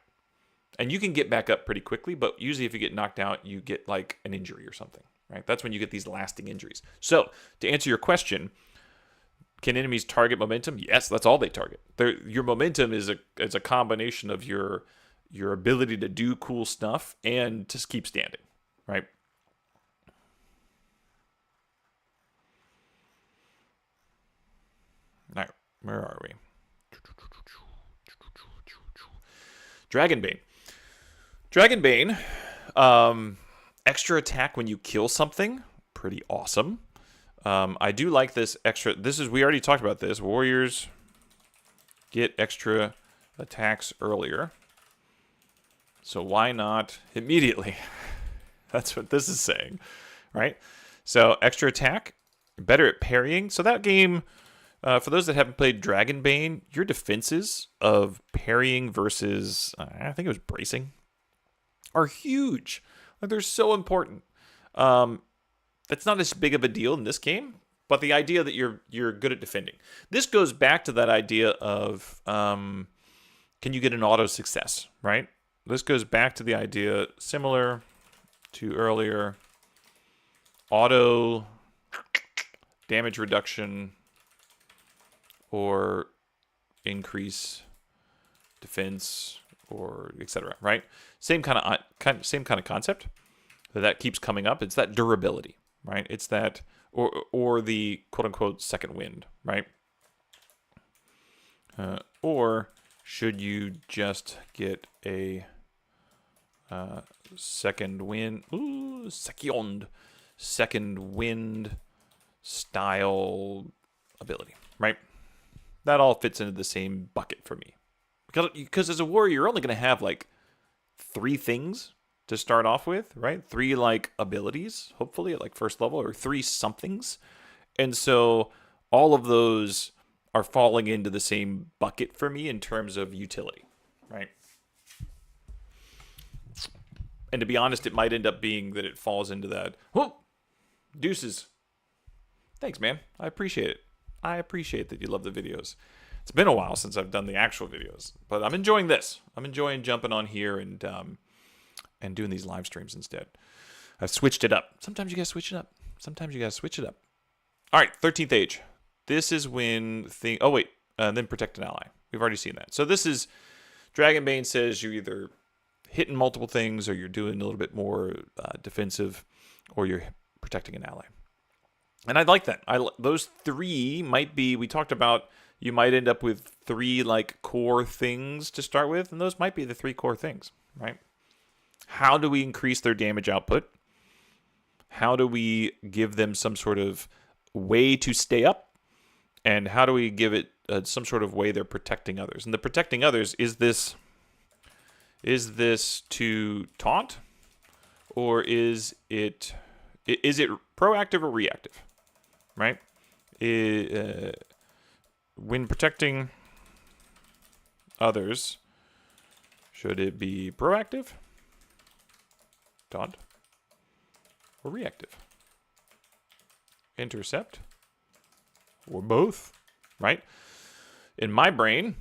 And you can get back up pretty quickly, but usually if you get knocked out, you get like an injury or something. right? That's when you get these lasting injuries. So to answer your question, can enemies target momentum? Yes, that's all they target. Your momentum is a combination of your ability to do cool stuff and to keep standing, right? All right, where are we? Dragonbane. Dragonbane, extra attack when you kill something, pretty awesome. I do like this extra. We already talked about this. Warriors get extra attacks earlier. So why not immediately? That's what this is saying, right? So extra attack, better at parrying. So that game, for those that haven't played Dragonbane, your defenses of parrying versus, I think it was bracing, are huge. Like, they're so important. That's not as big of a deal in this game, but the idea that you're good at defending. This goes back to that idea of can you get an auto success, right? This goes back to the idea similar to earlier, auto damage reduction or increase defense or etc. Right? Same kind of concept that keeps coming up. It's that durability, right? It's that or the quote unquote second wind, right? Or should you just get a second wind? Ooh, second wind style ability, right? That all fits into the same bucket for me. Because as a warrior, you're only going to have like 3 things to start off with, right? 3 like abilities, hopefully at like first level, or 3 somethings. And so all of those are falling into the same bucket for me in terms of utility, right? And to be honest, it might end up being that it falls into that. Whoa, deuces. Thanks, man. I appreciate it. I appreciate that you love the videos. It's been a while since I've done the actual videos, but I'm enjoying this. I'm enjoying jumping on here and doing these live streams instead. I've switched it up. Sometimes you gotta switch it up. All right, 13th Age. This is when then protect an ally. We've already seen that. So this is Dragonbane says you're either hitting multiple things, or you're doing a little bit more defensive, or you're protecting an ally. And I like that. Those 3 might be. We talked about you might end up with 3 like core things to start with, and those might be the 3 core things, right? How do we increase their damage output? How do we give them some sort of way to stay up? And how do we give it some sort of way they're protecting others? And the protecting others, is this to taunt, or is it proactive or reactive, right? When protecting others, should it be proactive, taunt, or reactive? Intercept, or both, right? In my brain,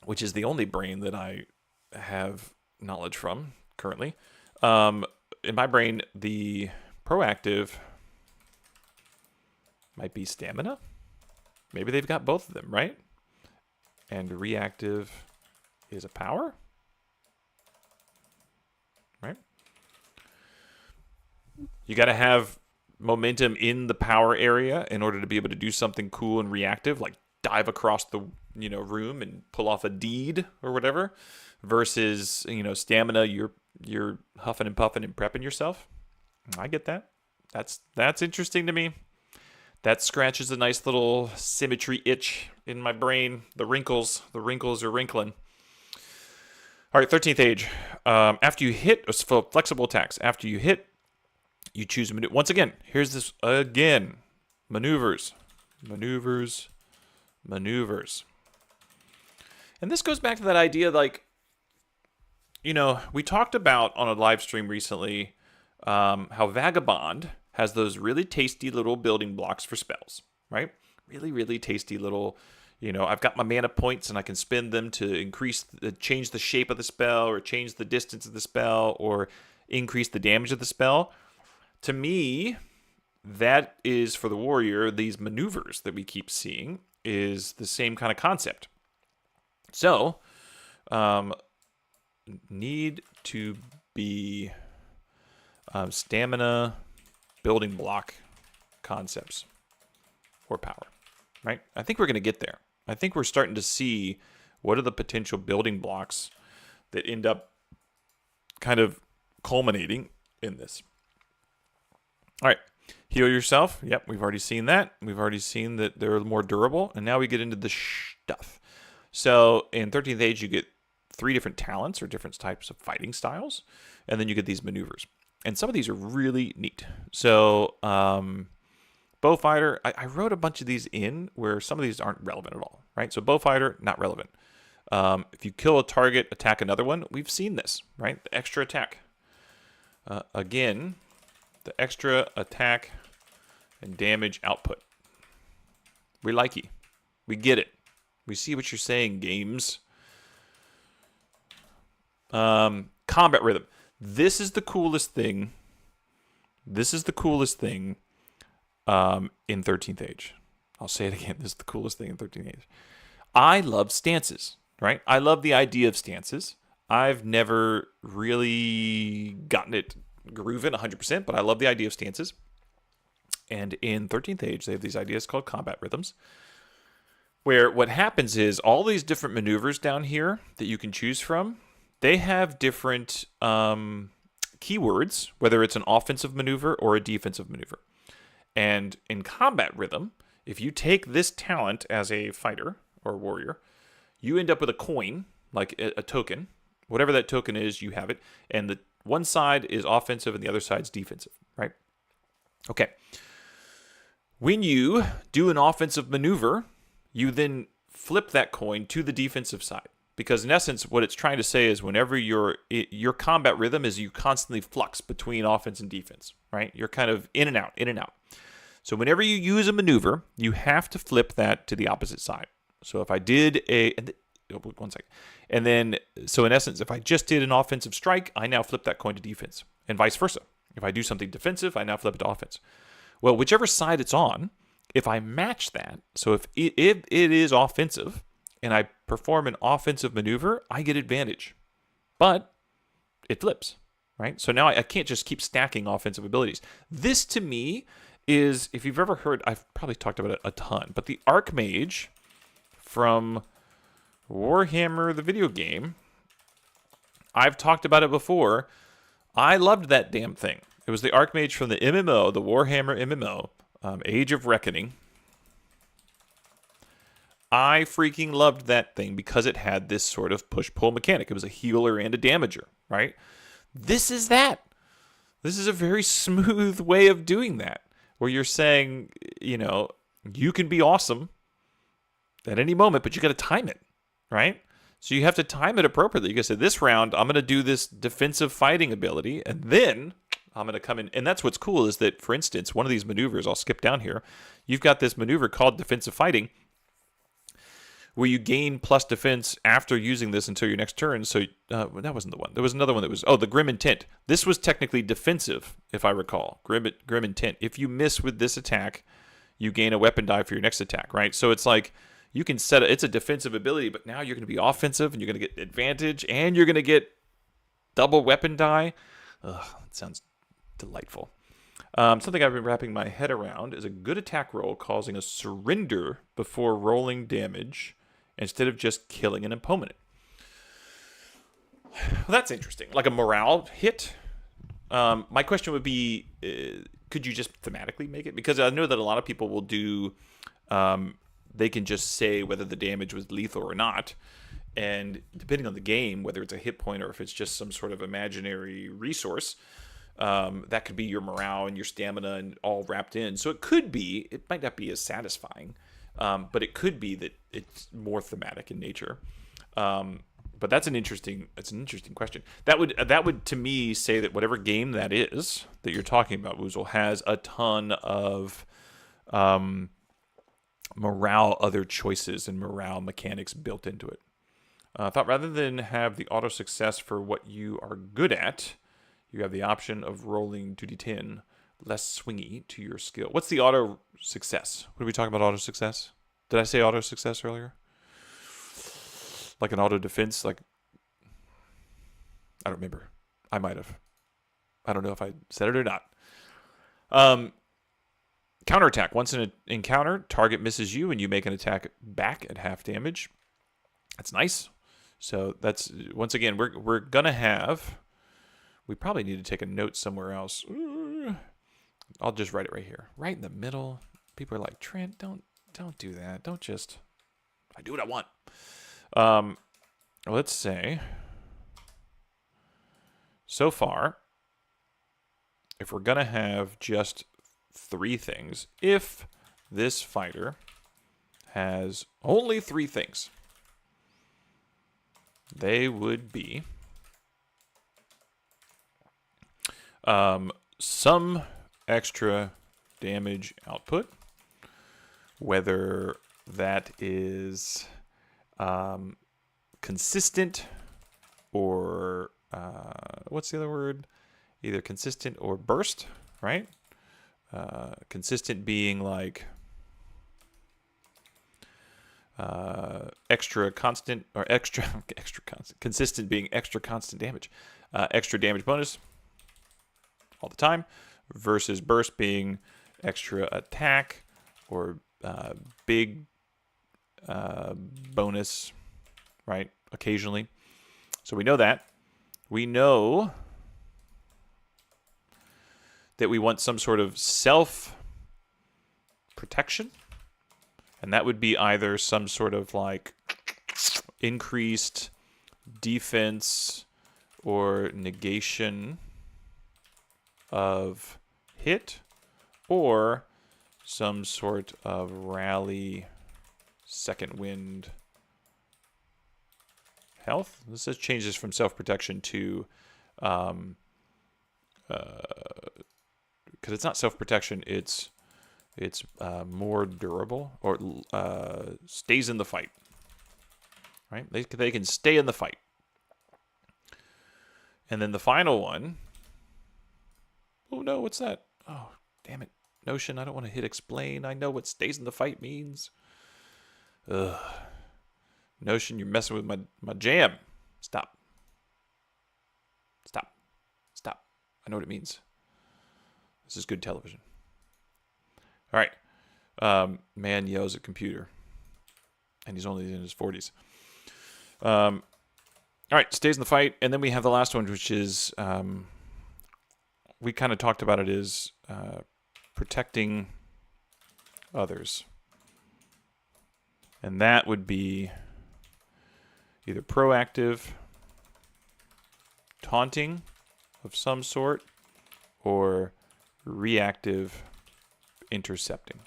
which is the only brain that I have knowledge from currently, in my brain, the proactive might be stamina. Maybe they've got both of them, right? And reactive is a power, right? You got to have momentum in the power area in order to be able to do something cool and reactive, like dive across the room and pull off a deed or whatever, versus stamina. You're huffing and puffing and prepping yourself. I get that. That's interesting to me. That scratches a nice little symmetry itch in my brain. The wrinkles are wrinkling. All right, 13th Age. After you hit, flexible attacks. After you hit, you choose once again. Here's this again. Maneuvers. And this goes back to that idea, like, we talked about on a live stream recently how Vagabond has those really tasty little building blocks for spells, right? Really, really tasty little, I've got my mana points and I can spend them to change the shape of the spell, or change the distance of the spell, or increase the damage of the spell. to me, that is for the warrior, these maneuvers that we keep seeing is the same kind of concept. So, need to be stamina building block concepts or power, right? I think we're going to get there. I think we're starting to see what are the potential building blocks that end up kind of culminating in this. All right, heal yourself. Yep, we've already seen that. We've already seen that they're more durable, and now we get into the stuff. So in 13th Age, you get 3 different talents or different types of fighting styles, and then you get these maneuvers. And some of these are really neat. So bow fighter, I wrote a bunch of these in where some of these aren't relevant at all, right? So bow fighter, not relevant. If you kill a target, attack another one, we've seen this, right? The extra attack. Again, the extra attack and damage output. We like you. We get it. We see what you're saying, games. Combat rhythm. This is the coolest thing. This is the coolest thing in 13th Age. I'll say it again. This is the coolest thing in 13th Age. I love stances, right? I love the idea of stances. I've never really gotten it grooving 100%, but I love the idea of stances. And in 13th Age, they have these ideas called combat rhythms, where what happens is all these different maneuvers down here that you can choose from, they have different keywords, whether it's an offensive maneuver or a defensive maneuver. And in combat rhythm, if you take this talent as a fighter or warrior, you end up with a coin, like a token. Whatever that token is, you have it. And the one side is offensive and the other side's defensive, right? Okay. When you do an offensive maneuver, you then flip that coin to the defensive side. Because in essence, what it's trying to say is whenever your combat rhythm is you constantly flux between offense and defense, right? You're kind of in and out, in and out. So whenever you use a maneuver, you have to flip that to the opposite side. So if I did one second. And then, so in essence, if I just did an offensive strike, I now flip that coin to defense, and vice versa. If I do something defensive, I now flip it to offense. Well, whichever side it's on, if I match that, so if it is offensive, and I perform an offensive maneuver, I get advantage. But it flips, right? So now I can't just keep stacking offensive abilities. This, to me, is, if you've ever heard, I've probably talked about it a ton, but the Archmage from Warhammer, the video game, I've talked about it before. I loved that damn thing. It was the Archmage from the MMO, the Warhammer MMO, Age of Reckoning. I freaking loved that thing because it had this sort of push-pull mechanic. It was a healer and a damager, right? This is that. This is a very smooth way of doing that, where you're saying, you can be awesome at any moment, but you got to time it, right? So you have to time it appropriately. You can say, this round, I'm going to do this defensive fighting ability, and then I'm going to come in. And that's what's cool is that, for instance, one of these maneuvers, I'll skip down here. You've got this maneuver called defensive fighting, where you gain plus defense after using this until your next turn. So that wasn't the one. There was another one that was, the Grim Intent. This was technically defensive, if I recall. Grim Intent. If you miss with this attack, you gain a weapon die for your next attack, right? So it's like, you can set it's a defensive ability, but now you're going to be offensive, and you're going to get advantage, and you're going to get double weapon die. Ugh, that sounds delightful. Something I've been wrapping my head around is a good attack roll causing a surrender before rolling damage instead of just killing an opponent. Well, that's interesting. Like a morale hit. My question would be, could you just thematically make it? Because I know that a lot of people will do, they can just say whether the damage was lethal or not. And depending on the game, whether it's a hit point or if it's just some sort of imaginary resource, that could be your morale and your stamina and all wrapped in. So it might not be as satisfying, but it could be that it's more thematic in nature. But that's an interesting question. That would to me say that whatever game that is that you're talking about, Woozle, has a ton of morale, other choices and morale mechanics built into it. I thought rather than have the auto success for what you are good at, you have the option of rolling 2d10 less swingy to your skill. What's the auto success? What are we talking about? Auto success? Did I say auto success earlier? Like an auto defense? Like, I don't remember. I might have. I don't know if I said it or not. Counterattack. Once in an encounter, target misses you and you make an attack back at half damage. That's nice. So that's, once again, we're going to have, we probably need to take a note somewhere else. I'll just write it right here. Right in the middle. People are like, Trent, don't do that. Don't just, I do what I want. Let's say, so far, if we're going to have just 3 things, if this fighter has only 3 things, they would be some extra damage output, whether that is consistent or what's the other word? Either consistent or burst, right? Consistent being like extra constant, or extra constant. Consistent being extra constant damage. Extra damage bonus all the time, versus burst being extra attack or big bonus, right? Occasionally. So we know that. We know that we want some sort of self-protection. And that would be either some sort of like increased defense or negation of hit, or some sort of rally second wind health. This says changes from self-protection to because it's not self-protection, it's more durable, or stays in the fight, right? They can stay in the fight. And then the final one, oh no, what's that? Oh, damn it. Notion, I don't want to hit explain. I know what stays in the fight means. Ugh. Notion, you're messing with my jam. Stop. Stop. Stop. I know what it means. This is good television. All right. Man yells at computer. And he's only in his 40s. All right. Stays in the fight. And then we have the last one, which is, we kind of talked about it, is protecting others. And that would be either proactive taunting of some sort, or reactive intercepting.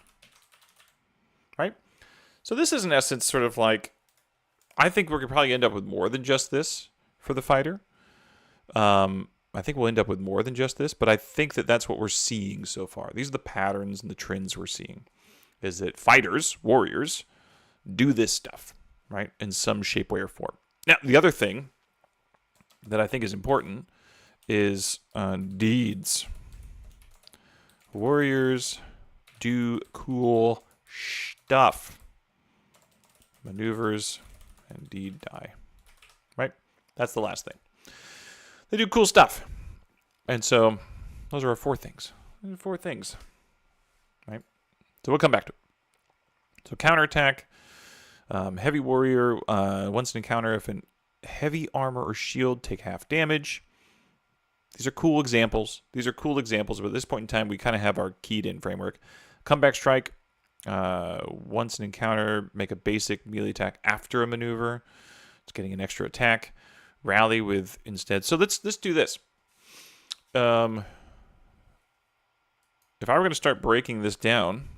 Right? So this is in essence sort of like, I think we're going to probably end up with more than just this for the fighter. I think we'll end up with more than just this, but I think that that's what we're seeing so far. These are the patterns and the trends we're seeing, is that fighters, warriors, do this stuff, right, in some shape, way, or form. Now, the other thing that I think is important is deeds. Warriors do cool stuff. Maneuvers and deed die. Right? That's the last thing. They do cool stuff. And so those are our 4 things. Those are 4 things. Right? So we'll come back to it. So counterattack, heavy warrior, once an encounter, if an heavy armor or shield take half damage. These are cool examples. But at this point in time, we kind of have our keyed-in framework. Comeback strike. Once an encounter, make a basic melee attack after a maneuver. It's getting an extra attack. Rally with instead. So let's do this. If I were going to start breaking this down,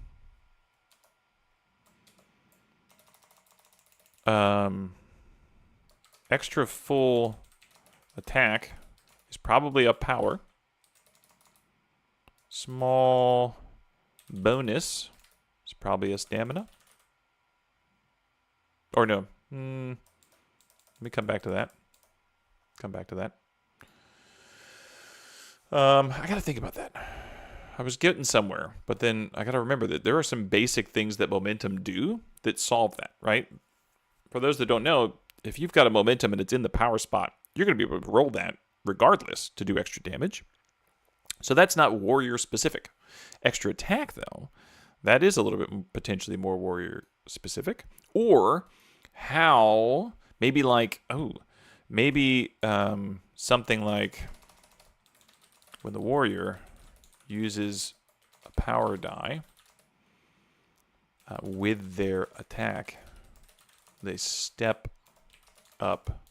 extra full attack is probably a power. Small bonus is probably a stamina. Or no. Let me come back to that. I got to think about that. I was getting somewhere, but then I got to remember that there are some basic things that momentum do that solve that, right? For those that don't know, if you've got a momentum and it's in the power spot, you're going to be able to roll that regardless to do extra damage. So that's not warrior specific. Extra attack, though, that is a little bit potentially more warrior specific. Or how, maybe like, something like when the warrior uses a power die with their attack, they step up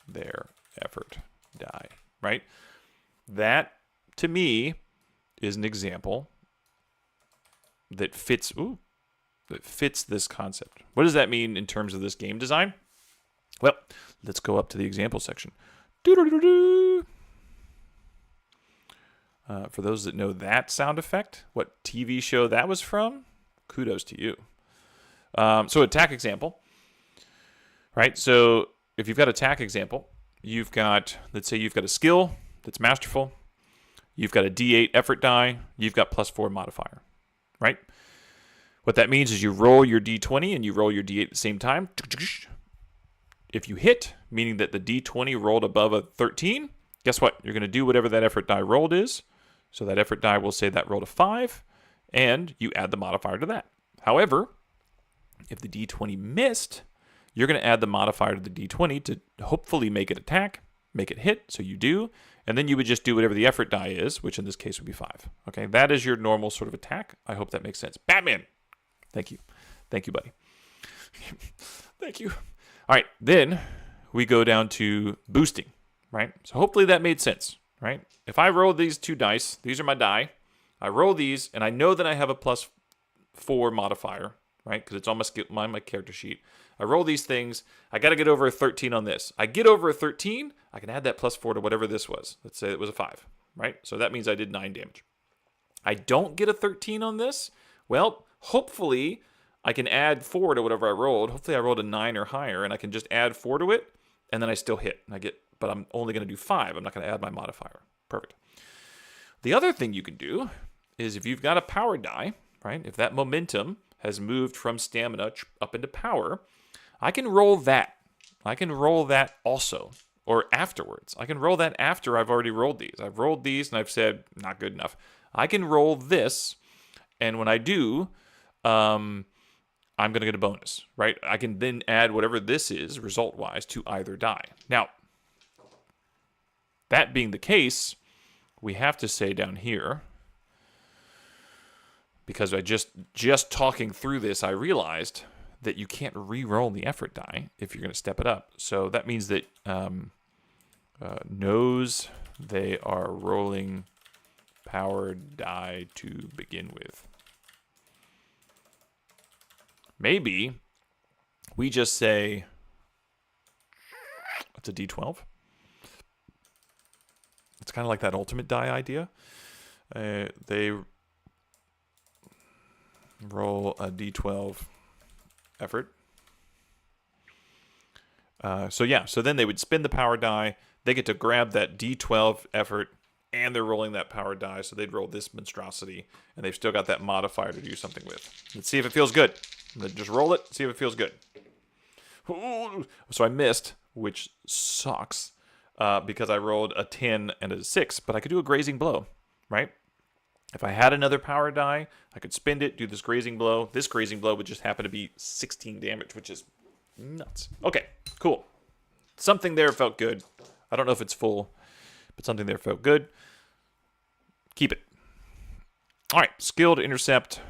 their effort die, right? That, to me, is an example that fits this concept. What does that mean in terms of this game design? Well, let's go up to the example section. For those that know that sound effect, what TV show that was from, kudos to you. So attack example, right? So if you've got attack example, you've got, let's say you've got a skill that's masterful. You've got a D8 effort die. You've got +4 modifier, right? What that means is you roll your D20 and you roll your D8 at the same time. If you hit, meaning that the D20 rolled above a 13, guess what? You're going to do whatever that effort die rolled is. So that effort die will say that rolled a 5, and you add the modifier to that. However, if the D20 missed, you're going to add the modifier to the D20 to hopefully make it attack, make it hit, so you do, and then you would just do whatever the effort die is, which in this case would be 5. Okay, that is your normal sort of attack. I hope that makes sense. Batman! Thank you. Thank you, buddy. Thank you. All right, then we go down to boosting, right? So hopefully that made sense, right? If I roll these 2 dice, these are my die, I roll these, and I know that I have a +4 modifier, right? Because it's on my character sheet. I roll these things. I got to get over a 13 on this. I get over a 13, I can add that +4 to whatever this was. Let's say it was a 5, right? So that means I did 9 damage. I don't get a 13 on this. Well, hopefully I can add 4 to whatever I rolled. Hopefully I rolled a 9 or higher, and I can just add 4 to it, and then I still hit. And but I'm only going to do 5. I'm not going to add my modifier. Perfect. The other thing you can do is if you've got a power die, right? If that momentum has moved from stamina up into power, I can roll that. I can roll that also, or afterwards. I can roll that after I've already rolled these. I've rolled these and I've said, not good enough. I can roll this, and when I do, I'm going to get a bonus, right? I can then add whatever this is, result-wise, to either die. Now, that being the case, we have to say down here, because I just talking through this, I realized that you can't re-roll the effort die if you're going to step it up. So that means that knows they are rolling power die to begin with. Maybe we just say, it's a D12. It's kind of like that ultimate die idea. They roll a D12 effort. So then they would spin the power die. They get to grab that D12 effort, and they're rolling that power die. So they'd roll this monstrosity, and they've still got that modifier to do something with. Let's see if it feels good. Just roll it, see if it feels good. Ooh. So I missed, which sucks, because I rolled a 10 and a 6, but I could do a grazing blow, right? If I had another power die, I could spend it, do this grazing blow. This grazing blow would just happen to be 16 damage, which is nuts. Okay, cool. Something there felt good. I don't know if it's full, but something there felt good. Keep it. All right, skilled intercept.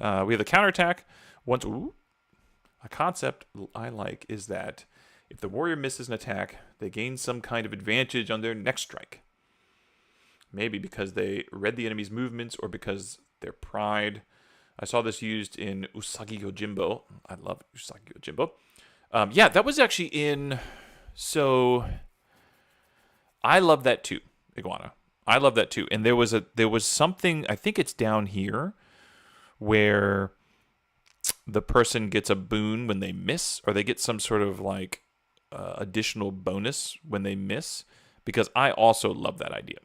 We have the counterattack. A concept I like is that if the warrior misses an attack, they gain some kind of advantage on their next strike. Maybe because they read the enemy's movements or because their pride. I saw this used in Usagi Yojimbo. I love Usagi Yojimbo. Yeah, that was actually in... So, I love that too, Iguana. I love that too. And there was something, I think it's down here, where the person gets a boon when they miss, or they get some sort of like additional bonus when they miss, because I also love that idea.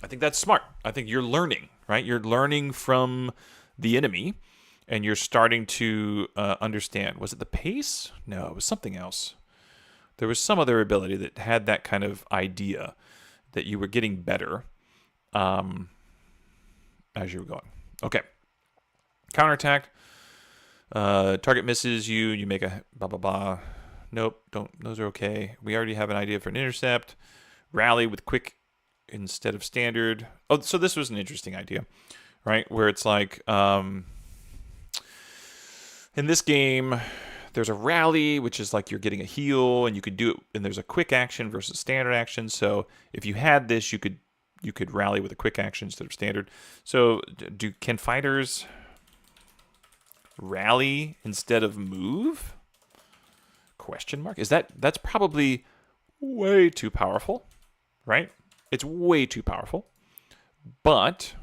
I think that's smart. I think you're learning, right? You're learning from the enemy, and you're starting to understand. Was it the pace? No, it was something else. There was some other ability that had that kind of idea that you were getting better as you were going. Okay. Counterattack. Target misses you. You make a blah, blah, blah. Nope, don't. Those are okay. We already have an idea for an intercept. Rally with quick instead of standard. Oh, so this was an interesting idea, right? Where it's like, in this game, there's a rally, which is like you're getting a heal, and you could do it, and there's a quick action versus standard action. So if you had this, you could rally with a quick action instead of standard. So can fighters rally instead of move? Question mark. That's probably way too powerful, right? It's way too powerful, but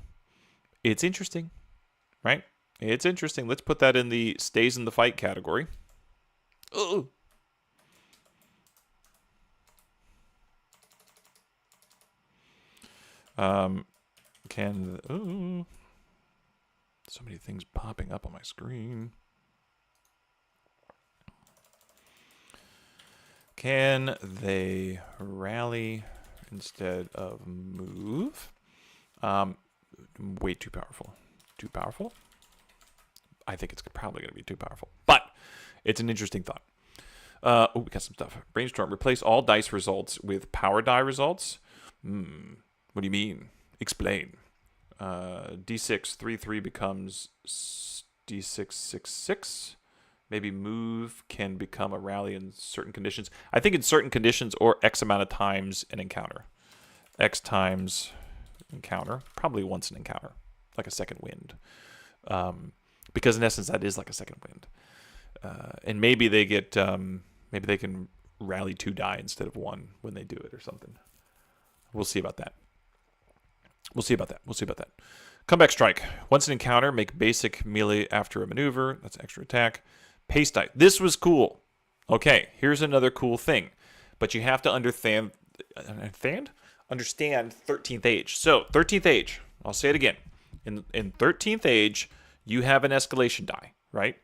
it's interesting, right? It's interesting. Let's put that in the stays in the fight category. Ugh. So many things popping up on my screen. Can they rally instead of move? Way too powerful. Too powerful? I think it's probably going to be too powerful. But it's an interesting thought. We got some stuff. Brainstorm. Replace all dice results with power die results. What do you mean? Explain. D6 3/3 becomes D6 6/6. Maybe move can become a rally in certain conditions. I think in certain conditions or X amount of times an encounter. X times encounter. Probably once an encounter. Like a second wind. Because in essence that is like a second wind. And maybe they get maybe they can rally 2 die instead of 1 when they do it or something. We'll see about that. We'll see about that. Comeback strike. Once an encounter, make basic melee after a maneuver. That's extra attack. Pace die. This was cool. Okay, here's another cool thing. But you have to understand 13th age. So, 13th age. I'll say it again. In 13th age, you have an escalation die, right?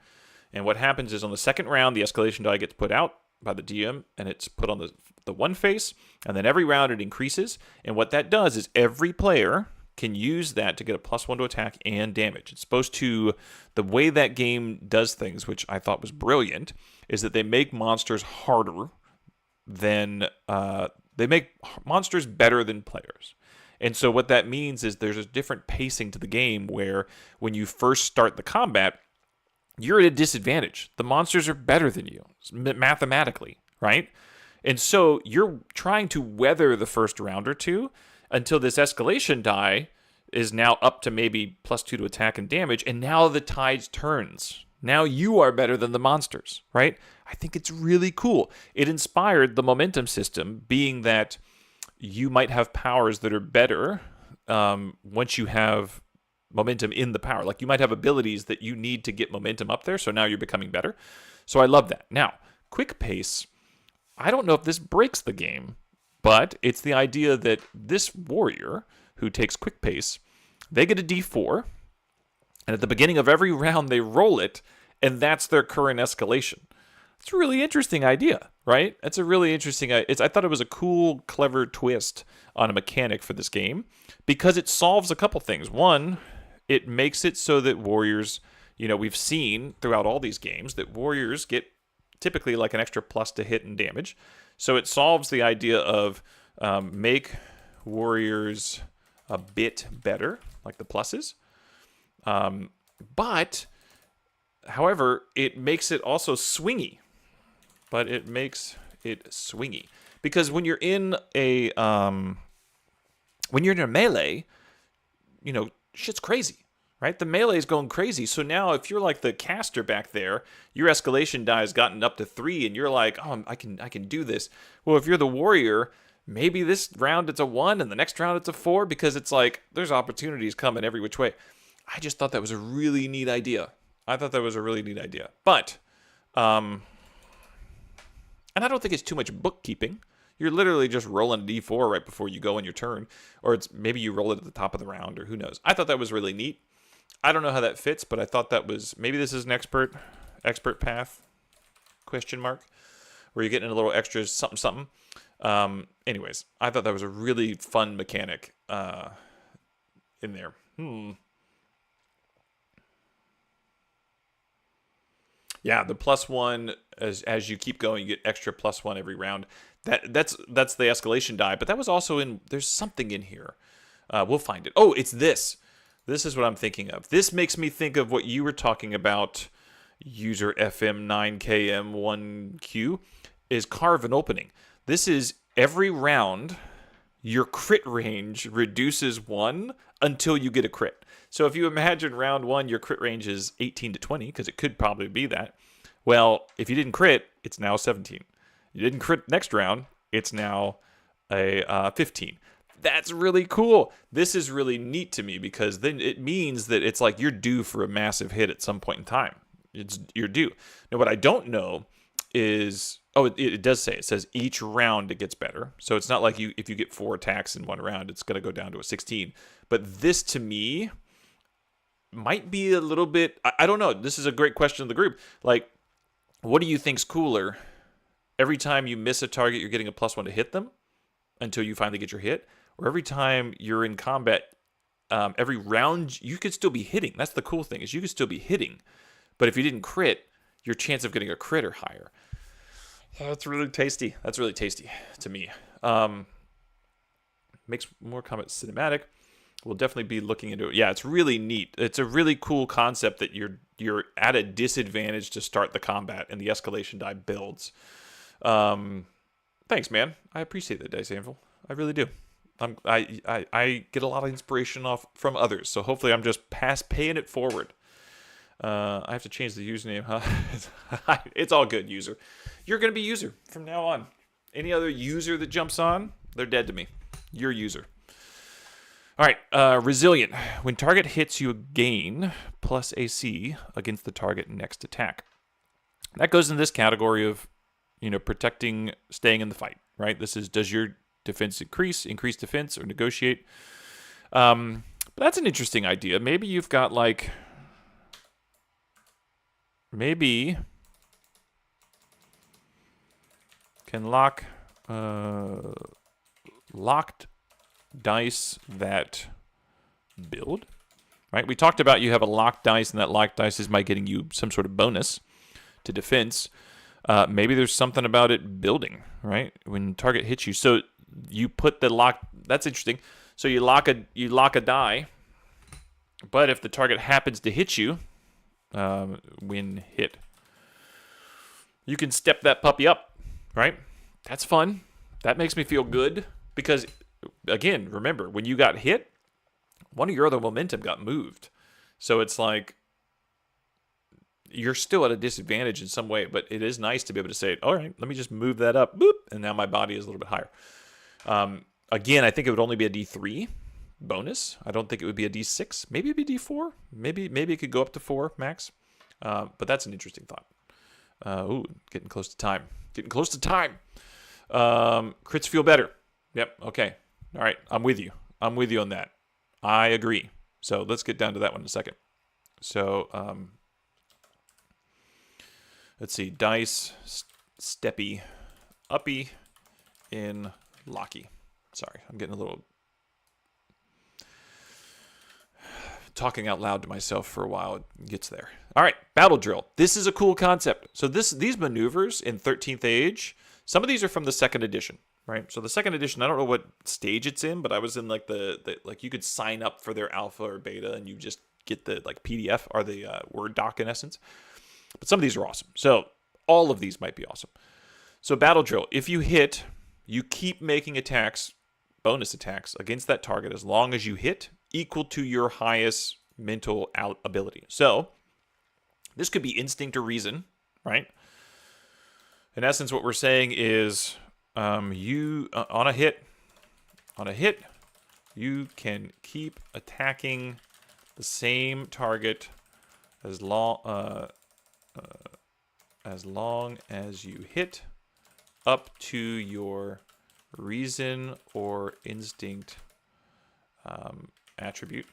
And what happens is on the second round, the escalation die gets put out by the DM, and it's put on the one face, and then every round it increases. And what that does is every player can use that to get a +1 to attack and damage. It's supposed to, the way that game does things, which I thought was brilliant, is that they make monsters harder than, they make monsters better than players. And so what that means is there's a different pacing to the game where when you first start the combat, you're at a disadvantage. The monsters are better than you, mathematically, right? And so you're trying to weather the first round or two until this escalation die is now up to maybe +2 to attack and damage, and now the tide turns. Now you are better than the monsters, right? I think it's really cool. It inspired the momentum system, being that you might have powers that are better once you have momentum in the power. Like you might have abilities that you need to get momentum up there, so now you're becoming better. So I love that. Now, quick pace, I don't know if this breaks the game, but it's the idea that this warrior who takes quick pace, they get a D4, and at the beginning of every round they roll it, and that's their current escalation. It's a really interesting idea, right? It's a really interesting. I thought it was a cool, clever twist on a mechanic for this game because it solves a couple things. One, it makes it so that warriors, we've seen throughout all these games that warriors get typically like an extra plus to hit and damage. So it solves the idea of make warriors a bit better, like the pluses. But, however, it makes it also swingy. Because when you're in a melee, shit's crazy, right? The melee is going crazy. So now if you're like the caster back there, your escalation die has gotten up to 3 and you're like, oh, I can do this. Well, if you're the warrior, maybe this round it's a 1 and the next round it's a 4 because it's like there's opportunities coming every which way. I just thought that was a really neat idea. But, and I don't think it's too much bookkeeping. You're literally just rolling a d4 right before you go on your turn, or it's maybe you roll it at the top of the round, or who knows. I thought that was really neat. I don't know how that fits, but I thought that was, maybe this is an expert path, question mark, where you're getting a little extra something. Anyways, I thought that was a really fun mechanic in there. Yeah, the +1 as you keep going, you get extra +1 every round. That's the escalation die, but that was also in. There's something in here. We'll find it. Oh, it's this. This is what I'm thinking of. This makes me think of what you were talking about. User FM9KM1Q is carve an opening. This is every round. Your crit range reduces 1 until you get a crit. So if you imagine round 1, your crit range is 18 to 20, because it could probably be that. Well, if you didn't crit, it's now 17. You didn't crit next round, it's now a 15. That's really cool. This is really neat to me, because then it means that it's like you're due for a massive hit at some point in time. You're due. Now, what I don't know is, it does say, it says each round it gets better. So it's not like if you get 4 attacks in one round, it's going to go down to a 16. But this, to me, might be a little bit, I don't know. This is a great question of the group. Like, what do you think's cooler? Every time you miss a target, you're getting a +1 to hit them until you finally get your hit? Or every time you're in combat, every round, you could still be hitting. That's the cool thing, is you could still be hitting. But if you didn't crit, your chance of getting a crit are higher. That's really tasty. That's really tasty to me. Makes more combat cinematic. We'll definitely be looking into it. Yeah, it's really neat. It's a really cool concept that you're at a disadvantage to start the combat, and the escalation die builds. Thanks, man. I appreciate that, Dice Anvil. I really do. I get a lot of inspiration from others, so hopefully I'm just paying it forward. I have to change the username, huh? It's all good, user. You're going to be user from now on. Any other user that jumps on, they're dead to me. You're user. All right, resilient. When target hits, you gain plus AC against the target next attack. That goes in this category of, protecting, staying in the fight, right? This is, does your defense increase defense, or negotiate? But that's an interesting idea. Maybe you've got maybe can lock locked dice that build, right? We talked about you have a locked dice, and that locked dice is getting you some sort of bonus to defense. Maybe there's something about it building, right? When target hits you, so you put the lock. That's interesting. So you lock a die, but if the target happens to hit you, when hit, you can step that puppy up, right? That's fun. That makes me feel good, because, again, remember, when you got hit, one of your other momentum got moved. So it's like you're still at a disadvantage in some way, but it is nice to be able to say, all right, let me just move that up, boop, and now my body is a little bit higher. Again, I think it would only be a D3 bonus. I don't think it would be a D6. Maybe it'd be D4. Maybe it could go up to 4 max. But that's an interesting thought. Ooh, getting close to time. Crits feel better. Yep. Okay. All right. I'm with you on that. I agree. So let's get down to that one in a second. So let's see. Dice, steppy, uppy, in locky. Sorry, I'm getting a little talking out loud to myself for a while. It gets there. All right, battle drill. This is a cool concept. So these maneuvers in 13th Age, some of these are from the 2nd edition, right? So the 2nd edition, I don't know what stage it's in, but I was in the you could sign up for their alpha or beta, and you just get the PDF or the Word doc in essence. But some of these are awesome. So all of these might be awesome. So battle drill. If you hit, you keep making attacks, bonus attacks, against that target as long as you hit equal to your highest mental ability. So this could be instinct or reason, right? In essence, what we're saying is you on a hit, you can keep attacking the same target as long as you hit up to your reason or instinct attribute.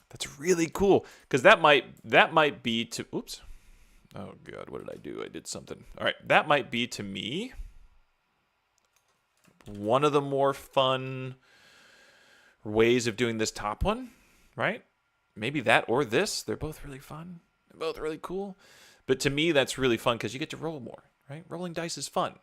That's really cool because that might be to oops. Oh god, what did I do? I did something. All right, that might be to me one of the more fun ways of doing this top one, right? Maybe that or this. They're both really fun. They're both really cool. But to me, that's really fun because you get to roll more, right? Rolling dice is fun.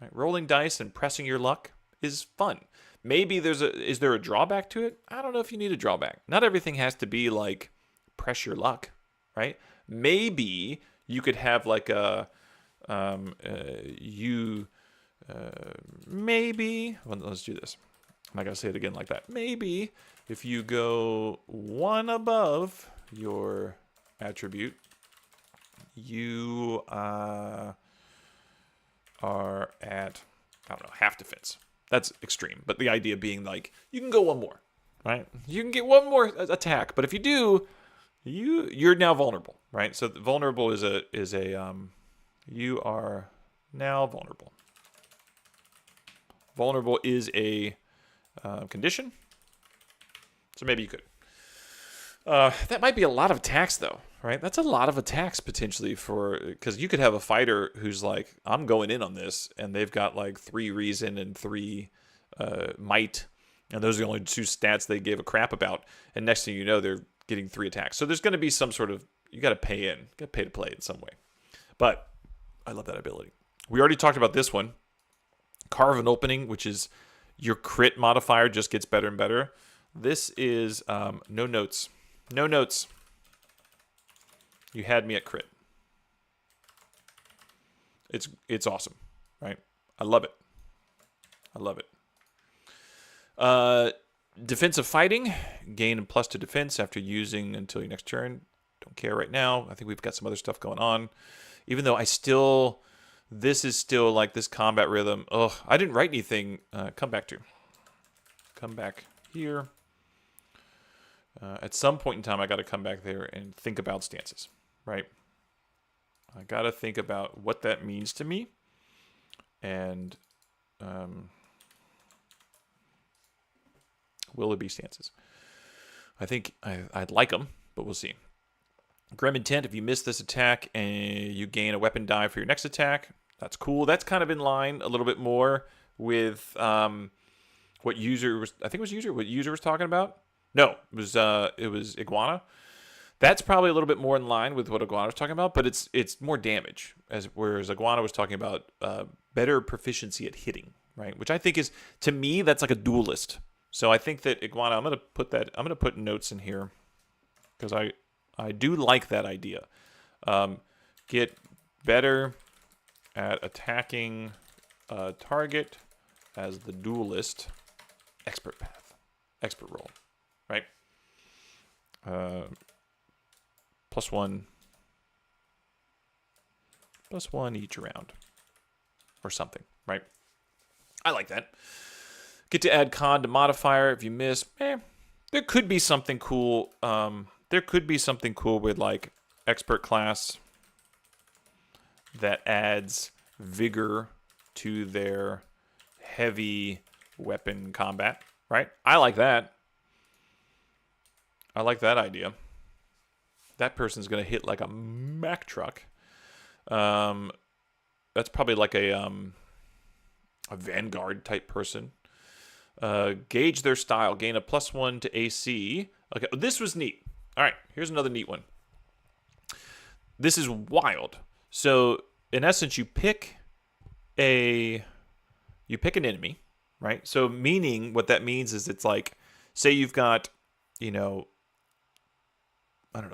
Right? Rolling dice and pressing your luck is fun. Maybe is there a drawback to it? I don't know if you need a drawback. Not everything has to be like press your luck, right? Maybe you could have like maybe, well, let's do this. I'm not going to say it again like that. Maybe if you go one above your attribute, you are at, I don't know, half defense. That's extreme. But the idea being like, you can go one more, right? You can get one more attack. But if you do, you're now vulnerable, right? So vulnerable is you are now vulnerable. Vulnerable is a condition. So maybe you could. That might be a lot of attacks, though, right? That's a lot of attacks potentially because you could have a fighter who's like, I'm going in on this, and they've got like 3 reason and 3 might, and those are the only 2 stats they gave a crap about. And next thing you know, they're getting 3 attacks. So there's going to be some sort of, you got to pay in, got to pay to play in some way. But I love that ability. We already talked about this one, Carve an Opening, which is your crit modifier just gets better and better. This is no notes. No notes. You had me at crit. It's awesome, right? I love it. I love it. Defensive fighting. Gain a +2 defense after using until your next turn. Don't care right now. I think we've got some other stuff going on. Even though this is still like this combat rhythm. Ugh, I didn't write anything. Come back here. At some point in time, I got to come back there and think about stances, right? I got to think about what that means to me. And will it be stances? I think I'd like them, but we'll see. Grim Intent, if you miss this attack and you gain a weapon die for your next attack, that's cool. That's kind of in line a little bit more with what user was talking about. No, it was Iguana. That's probably a little bit more in line with what Iguana was talking about, but it's more damage, whereas Iguana was talking about better proficiency at hitting, right? Which I think is, to me, that's like a duelist. So I think that Iguana, I'm gonna put notes in here because I do like that idea. Get better at attacking a target as the duelist. Expert path, expert roll. Right? +1 each round. Or something, right? I like that. Get to add con to modifier if you miss. There could be something cool. There could be something cool with like expert class that adds vigor to their heavy weapon combat, right? I like that. I like that idea. That person's going to hit like a Mack truck. That's probably like a Vanguard type person. Gauge their style. Gain a +1 to AC. Okay, this was neat. All right, here's another neat one. This is wild. So, in essence, you pick an enemy, right? So, meaning what that means is it's like, say you've got,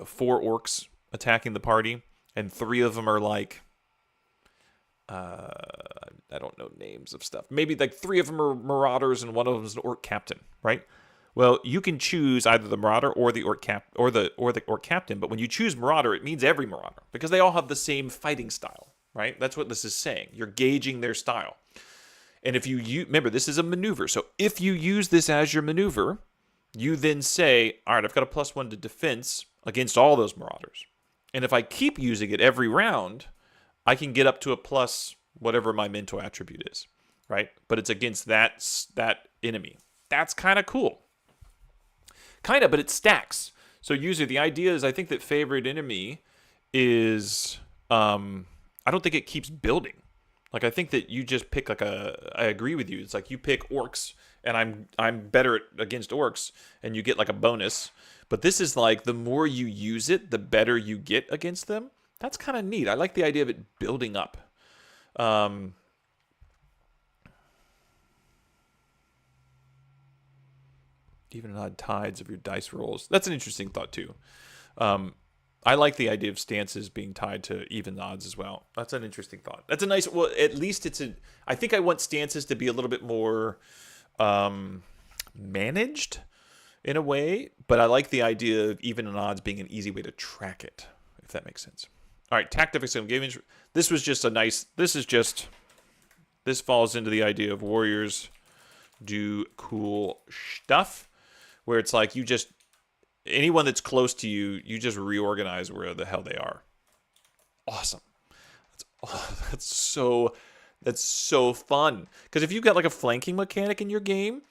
4 orcs attacking the party, and 3 of them are like, I don't know names of stuff. Maybe like 3 of them are marauders and 1 of them is an orc captain, right? Well, you can choose either the marauder or the orc captain, but when you choose marauder, it means every marauder because they all have the same fighting style, right? That's what this is saying. You're gauging their style. And if you remember, this is a maneuver. So if you use this as your maneuver, you then say, all right, I've got a +1 to defense against all those marauders. And if I keep using it every round, I can get up to a plus whatever my mental attribute is. right? But it's against that enemy. That's kind of cool. Kind of, but it stacks. So usually the idea is, I think that favorite enemy is, I don't think it keeps building. Like, I think that you just pick I agree with you. It's like you pick orcs, and I'm better against orcs, and you get like a bonus. But this is like, the more you use it, the better you get against them. That's kind of neat. I like the idea of it building up. Even and odd tides of your dice rolls. That's an interesting thought too. I like the idea of stances being tied to even odds as well. That's an interesting thought. That's a nice. Well, at least I think I want stances to be a little bit more managed in a way, but I like the idea of even and odds being an easy way to track it, if that makes sense. All right, tactics and gaming. This was just a nice. This falls into the idea of warriors do cool stuff, where it's like anyone that's close to you, you just reorganize where the hell they are. Awesome. That's so fun. Because if you've got like a flanking mechanic in your game,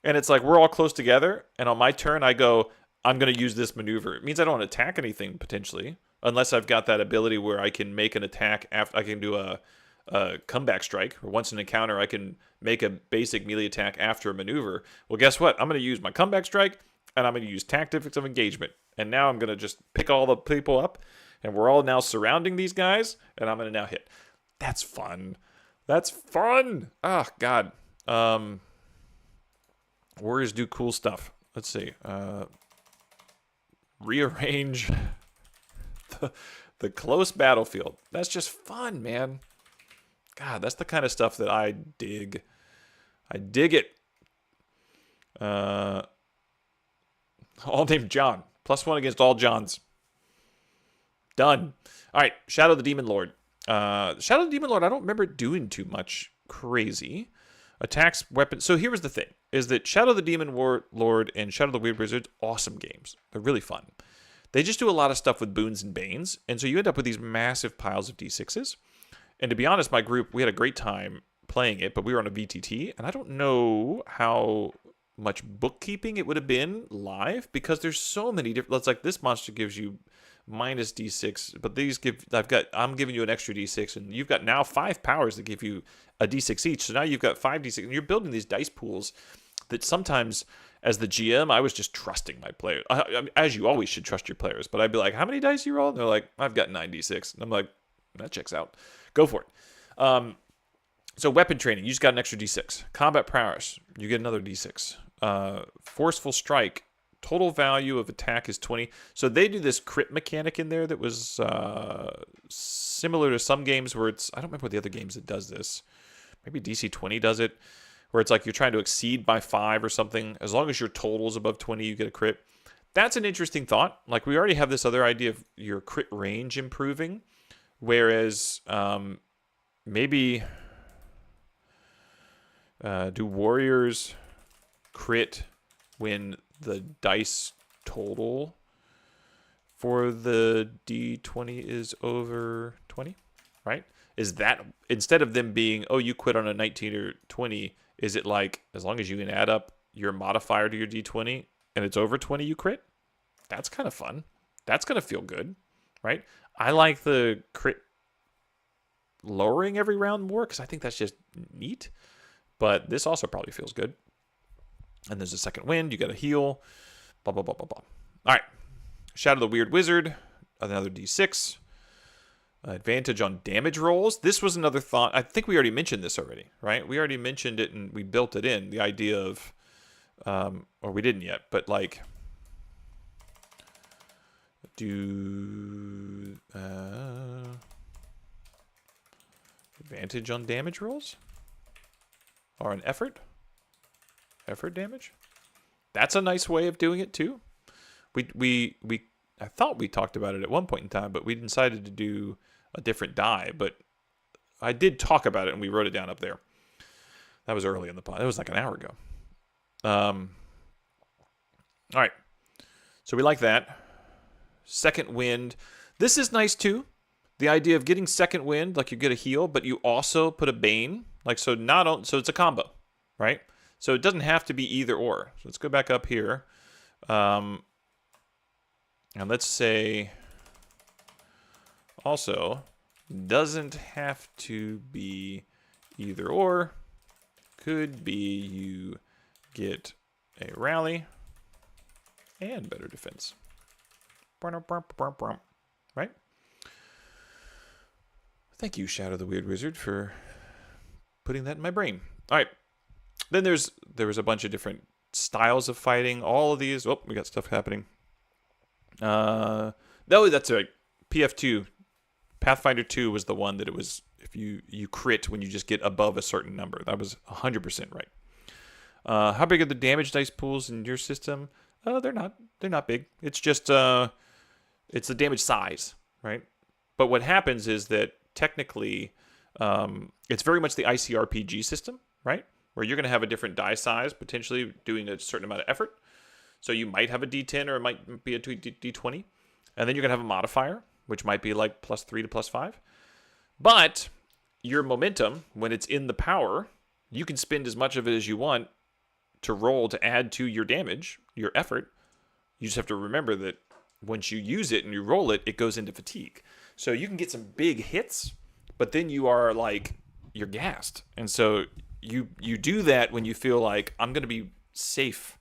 and it's like we're all close together, and on my turn I go, I'm going to use this maneuver. It means I don't attack anything potentially, unless I've got that ability where I can make an attack after I can do a comeback strike, or once an encounter I can make a basic melee attack after a maneuver. Well, guess what? I'm going to use my comeback strike, and I'm going to use tactics of engagement. And now I'm going to just pick all the people up, and we're all now surrounding these guys, and I'm going to now hit. That's fun. That's fun. Oh, God. Warriors do cool stuff. Let's see. Rearrange the close battlefield. That's just fun, man. God, that's the kind of stuff that I dig. I dig it. All named John. +1 against all Johns. Done. All right, Shadow the Demon Lord. Shadow the Demon Lord, I don't remember doing too much crazy. Attacks, weapons. So here was the thing, is that Shadow the Demon Lord and Shadow the Weird Wizard, awesome games. They're really fun. They just do a lot of stuff with boons and banes, and so you end up with these massive piles of D6s. And to be honest, my group, we had a great time playing it, but we were on a VTT, and I don't know how much bookkeeping it would have been live, because there's so many different. It's like this monster gives you minus D6, but these I'm giving you an extra D6, and you've got now 5 powers that give you a D6 each. So now you've got 5 D6, and you're building these dice pools that sometimes, as the GM, I was just trusting my players. As you always should trust your players, but I'd be like, how many dice you roll? And they're like, I've got 9 D6. And I'm like, that checks out. Go for it. So weapon training, you just got an extra D6. Combat prowess, you get another D6. Forceful strike, total value of attack is 20. So they do this crit mechanic in there that was similar to some games where I don't remember what the other games that does this. Maybe DC 20 does it, where it's like you're trying to exceed by 5 or something. As long as your total is above 20, you get a crit. That's an interesting thought. Like, we already have this other idea of your crit range improving. Whereas maybe do warriors crit when the dice total for the D20 is over 20, right? Is that, instead of them being, oh, you quit on a 19 or 20, is it like, as long as you can add up your modifier to your D20 and it's over 20, you crit? That's kind of fun. That's going to feel good, right? I like the crit lowering every round more, because I think that's just neat. But this also probably feels good. And there's a second wind. You got a heal. Blah, blah, blah, blah, blah. All right. Shadow the Weird Wizard. Another D6. Advantage on damage rolls. This was another thought. I think we already mentioned this already, right? We already mentioned it and we built it in. The idea of, or we didn't yet, but like, do advantage on damage rolls? Or an effort damage? That's a nice way of doing it too. I thought we talked about it at one point in time, but we decided to do a different die. But I did talk about it, and we wrote it down up there. That was early in the pod. It was like an hour ago. All right. So we like that. Second wind. This is nice too. The idea of getting second wind, like you get a heal, but you also put a bane. Like, so so it's a combo, right? So it doesn't have to be either or. So let's go back up here. And let's say also doesn't have to be either or. Could be you get a rally and better defense. Right? Thank you, Shadow the Weird Wizard, for putting that in my brain. All right. Then there was a bunch of different styles of fighting. All of these. Oh, we got stuff happening. No, that's right. PF2, Pathfinder 2 was the one that it was if you crit when you just get above a certain number. That was 100% right. How big are the damage dice pools in your system? They're not big. It's just it's the damage size, right? But what happens is that technically it's very much the ICRPG system, right? Where you're going to have a different die size, potentially doing a certain amount of effort. So you might have a D10 or it might be a D20. And then you're going to have a modifier, which might be like +3 to +5. But your momentum, when it's in the power, you can spend as much of it as you want to roll to add to your damage, your effort. You just have to remember that once you use it and you roll it, it goes into fatigue. So you can get some big hits, but then you're gassed. And so you do that when you feel like I'm going to be safe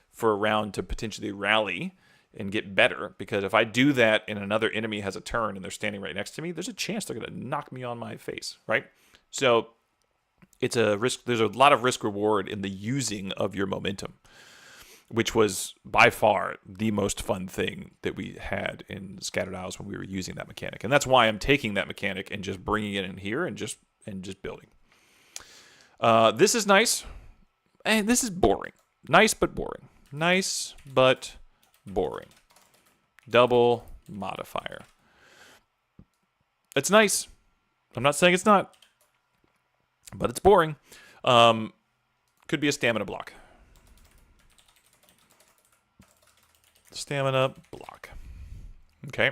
for a round to potentially rally and get better. Because if I do that and another enemy has a turn and they're standing right next to me, there's a chance they're going to knock me on my face, right? So it's a risk. There's a lot of risk reward in the using of your momentum, which was by far the most fun thing that we had in Scattered Isles when we were using that mechanic. And that's why I'm taking that mechanic and just bringing it in here and just building. This is nice. And this is boring. Nice but boring. Nice but boring. Double modifier. It's nice. I'm not saying it's not. But it's boring. Could be a stamina block. Stamina block. Okay.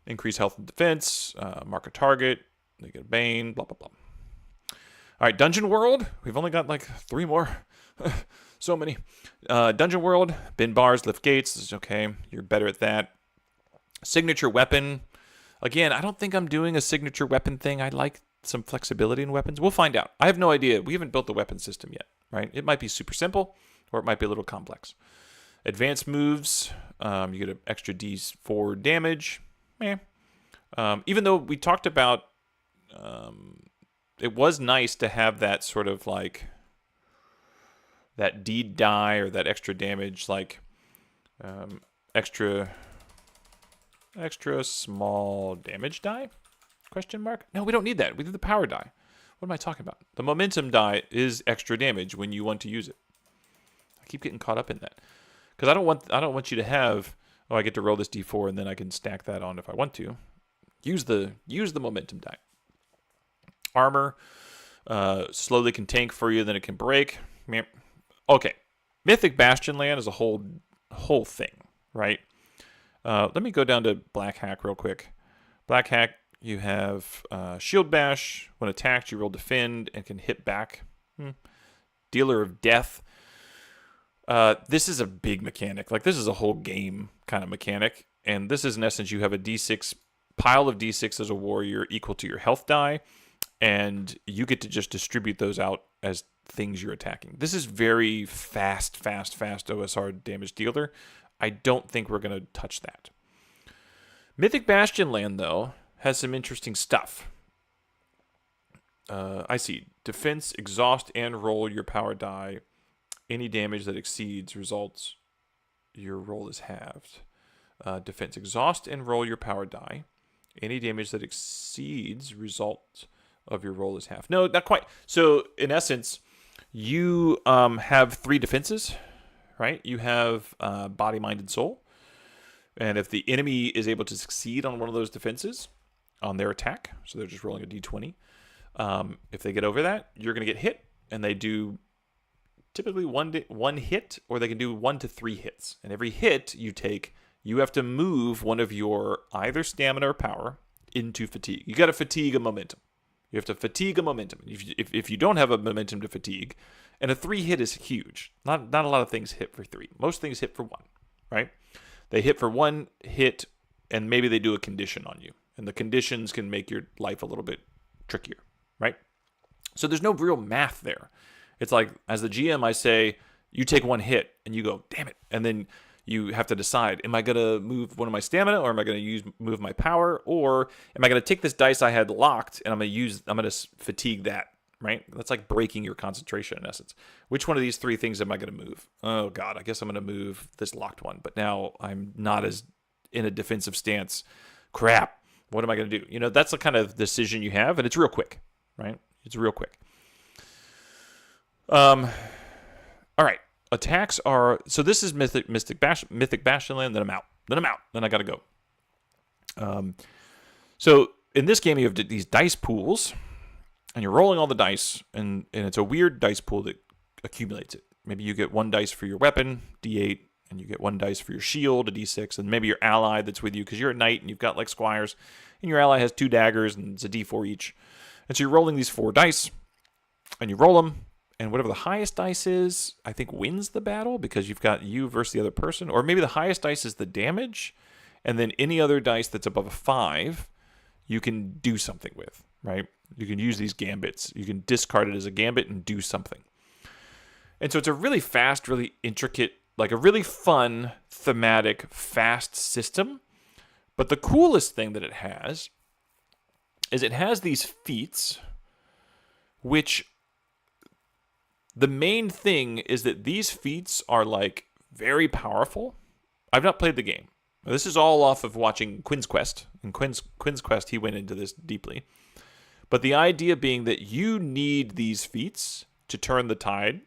Increase health and defense. Mark a target. They get a bane. Blah, blah, blah. All right, Dungeon World. We've only got like 3 more. So many. Dungeon World. Bin bars, lift gates. This is okay. You're better at that. Signature weapon. Again, I don't think I'm doing a signature weapon thing. I like some flexibility in weapons. We'll find out. I have no idea. We haven't built the weapon system yet, right? It might be super simple or it might be a little complex. Advanced moves. You get an extra D4 damage. Even though we talked about it was nice to have that sort of like that D die or that extra damage, like extra small damage die? Question mark? No, we don't need that. We did the power die. What am I talking about? The momentum die is extra damage when you want to use it. I keep getting caught up in that because I don't want you to have. Oh, I get to roll this D4 and then I can stack that on if I want to. Use the momentum die. Armor slowly can tank for you, then it can break. Okay, Mythic Bastion Land is a whole thing, right? Let me go down to Black Hack real quick. Black Hack, you have Shield Bash. When attacked, you roll Defend and can hit back. Dealer of Death. This is a big mechanic. Like, this is a whole game kind of mechanic. And this is, in essence, you have a D6 pile of D6 as a warrior equal to your health die. And you get to just distribute those out as things you're attacking. This is very fast OSR damage dealer. I don't think we're going to touch that. Mythic Bastion Land, though, has some interesting stuff. I see. Defense, exhaust, and roll your power die. Any damage that exceeds results, your roll is halved. Defense, exhaust, and roll your power die. Any damage that exceeds result of your roll is half. No, not quite. So, in essence, you have 3 defenses, right? You have body, mind, and soul. And if the enemy is able to succeed on one of those defenses on their attack, so they're just rolling a d20, if they get over that, you're going to get hit, and they do typically one hit, or they can do 1 to 3 hits. And every hit you have to move one of your either stamina or power into fatigue. You got to fatigue a momentum, You have to fatigue a momentum. If you don't have a momentum to fatigue, and a 3 hit is huge. Not a lot of things hit for 3. Most things hit for 1, right? They hit for 1 hit, and maybe they do a condition on you. And the conditions can make your life a little bit trickier, right? So there's no real math there. It's like, as the GM, I say, you take 1 hit, and you go, damn it. And then you have to decide, am I going to move one of my stamina, or am I going to move my power, or am I going to take this dice I had locked, and I'm going to fatigue that, right? That's like breaking your concentration in essence. Which one of these 3 things am I going to move? Oh, God, I guess I'm going to move this locked one. But now I'm not as in a defensive stance. Crap. What am I going to do? That's the kind of decision you have, and it's real quick, right? It's real quick. All right. Attacks are... So this is Mythic Bastionland, then I'm out. Then I got to go. So in this game, you have these dice pools, and you're rolling all the dice, and it's a weird dice pool that accumulates it. Maybe you get 1 dice for your weapon, D8, and you get 1 dice for your shield, a D6, and maybe your ally that's with you, because you're a knight, and you've got, like, squires, and your ally has 2 daggers, and it's a D4 each. And so you're rolling these 4 dice, and you roll them, and whatever the highest dice is, I think wins the battle, because you've got you versus the other person, or maybe the highest dice is the damage, and then any other dice that's above a 5, you can do something with, right? You can use these gambits. You can discard it as a gambit and do something. And so it's a really fast, really intricate, like a really fun, thematic, fast system. But the coolest thing that it has is it has these feats, which the main thing is that these feats are like very powerful. I've not played the game. This is all off of watching Quinn's Quest. In Quinn's Quest, he went into this deeply. But the idea being that you need these feats to turn the tide,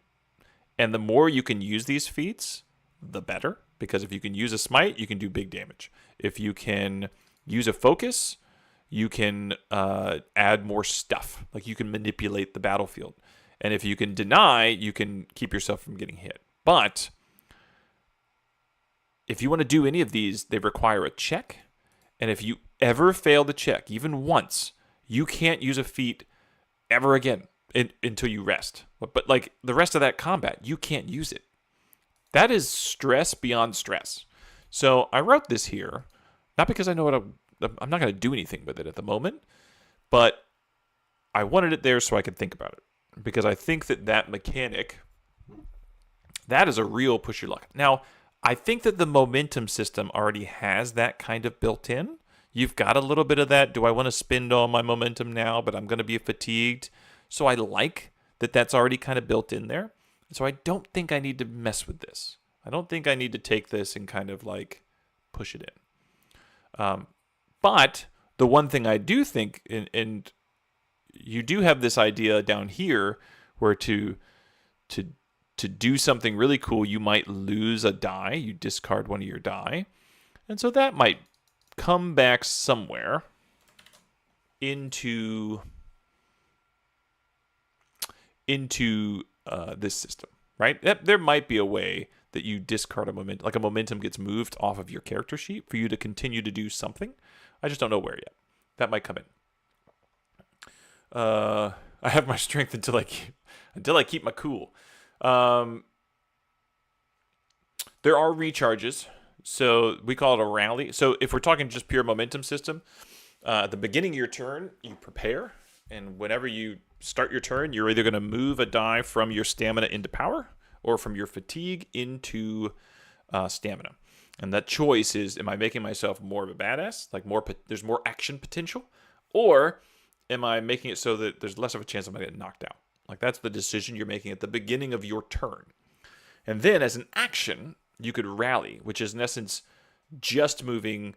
and the more you can use these feats, the better. Because if you can use a smite, you can do big damage. If you can use a focus, you can add more stuff. Like you can manipulate the battlefield. And if you can deny, you can keep yourself from getting hit. But if you want to do any of these, they require a check. And if you ever fail the check, even once, you can't use a feat ever again until you rest. But like the rest of that combat, you can't use it. That is stress beyond stress. So I wrote this here, not because I know what I'm not going to do anything with it at the moment, but I wanted it there so I could think about it. Because I think that mechanic, that is a real push your luck. Now, I think that the momentum system already has that kind of built in. You've got a little bit of that. Do I want to spend all my momentum now, but I'm going to be fatigued? So I like that that's already kind of built in there. So I don't think I need to mess with this. I don't think I need to take this and kind of like push it in. But the one thing I do think, and you do have this idea down here where to do something really cool, you might lose a die. You discard one of your die. And so that might come back somewhere into this system, right? There might be a way that you discard a momentum, like a momentum gets moved off of your character sheet for you to continue to do something. I just don't know where yet. That might come in. I have my strength until I keep my cool. There are recharges, so we call it a rally. So if we're talking just pure momentum system, at the beginning of your turn, you prepare, and whenever you start your turn, you're either going to move a die from your stamina into power, or from your fatigue into stamina. And that choice is, am I making myself more of a badass, like there's more action potential, or am I making it so that there's less of a chance I'm going to get knocked out? Like that's the decision you're making at the beginning of your turn. And then as an action, you could rally, which is in essence just moving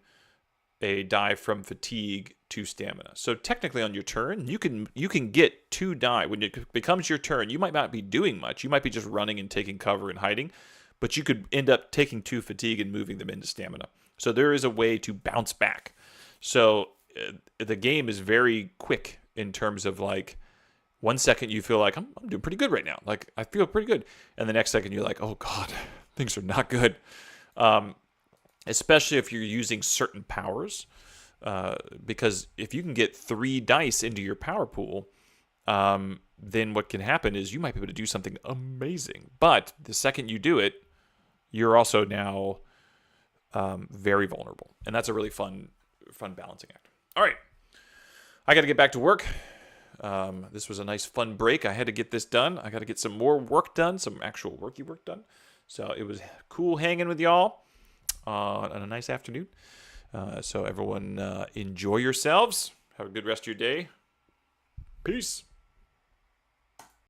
a die from fatigue to stamina. So technically on your turn, you can get 2 die. When it becomes your turn, you might not be doing much. You might be just running and taking cover and hiding, but you could end up taking 2 fatigue and moving them into stamina. So there is a way to bounce back. So the game is very quick in terms of like 1 second you feel like I'm doing pretty good right now. Like I feel pretty good. And the next second you're like, oh God, things are not good. Especially if you're using certain powers. because if you can get 3 dice into your power pool, then what can happen is you might be able to do something amazing. But the second you do it, you're also now very vulnerable, and that's a really fun balancing act. All right, I got to get back to work. This was a nice fun break. I had to get this done. I got to get some more work done, some actual work done. So it was cool hanging with y'all on a nice afternoon. So everyone enjoy yourselves. Have a good rest of your day. Peace.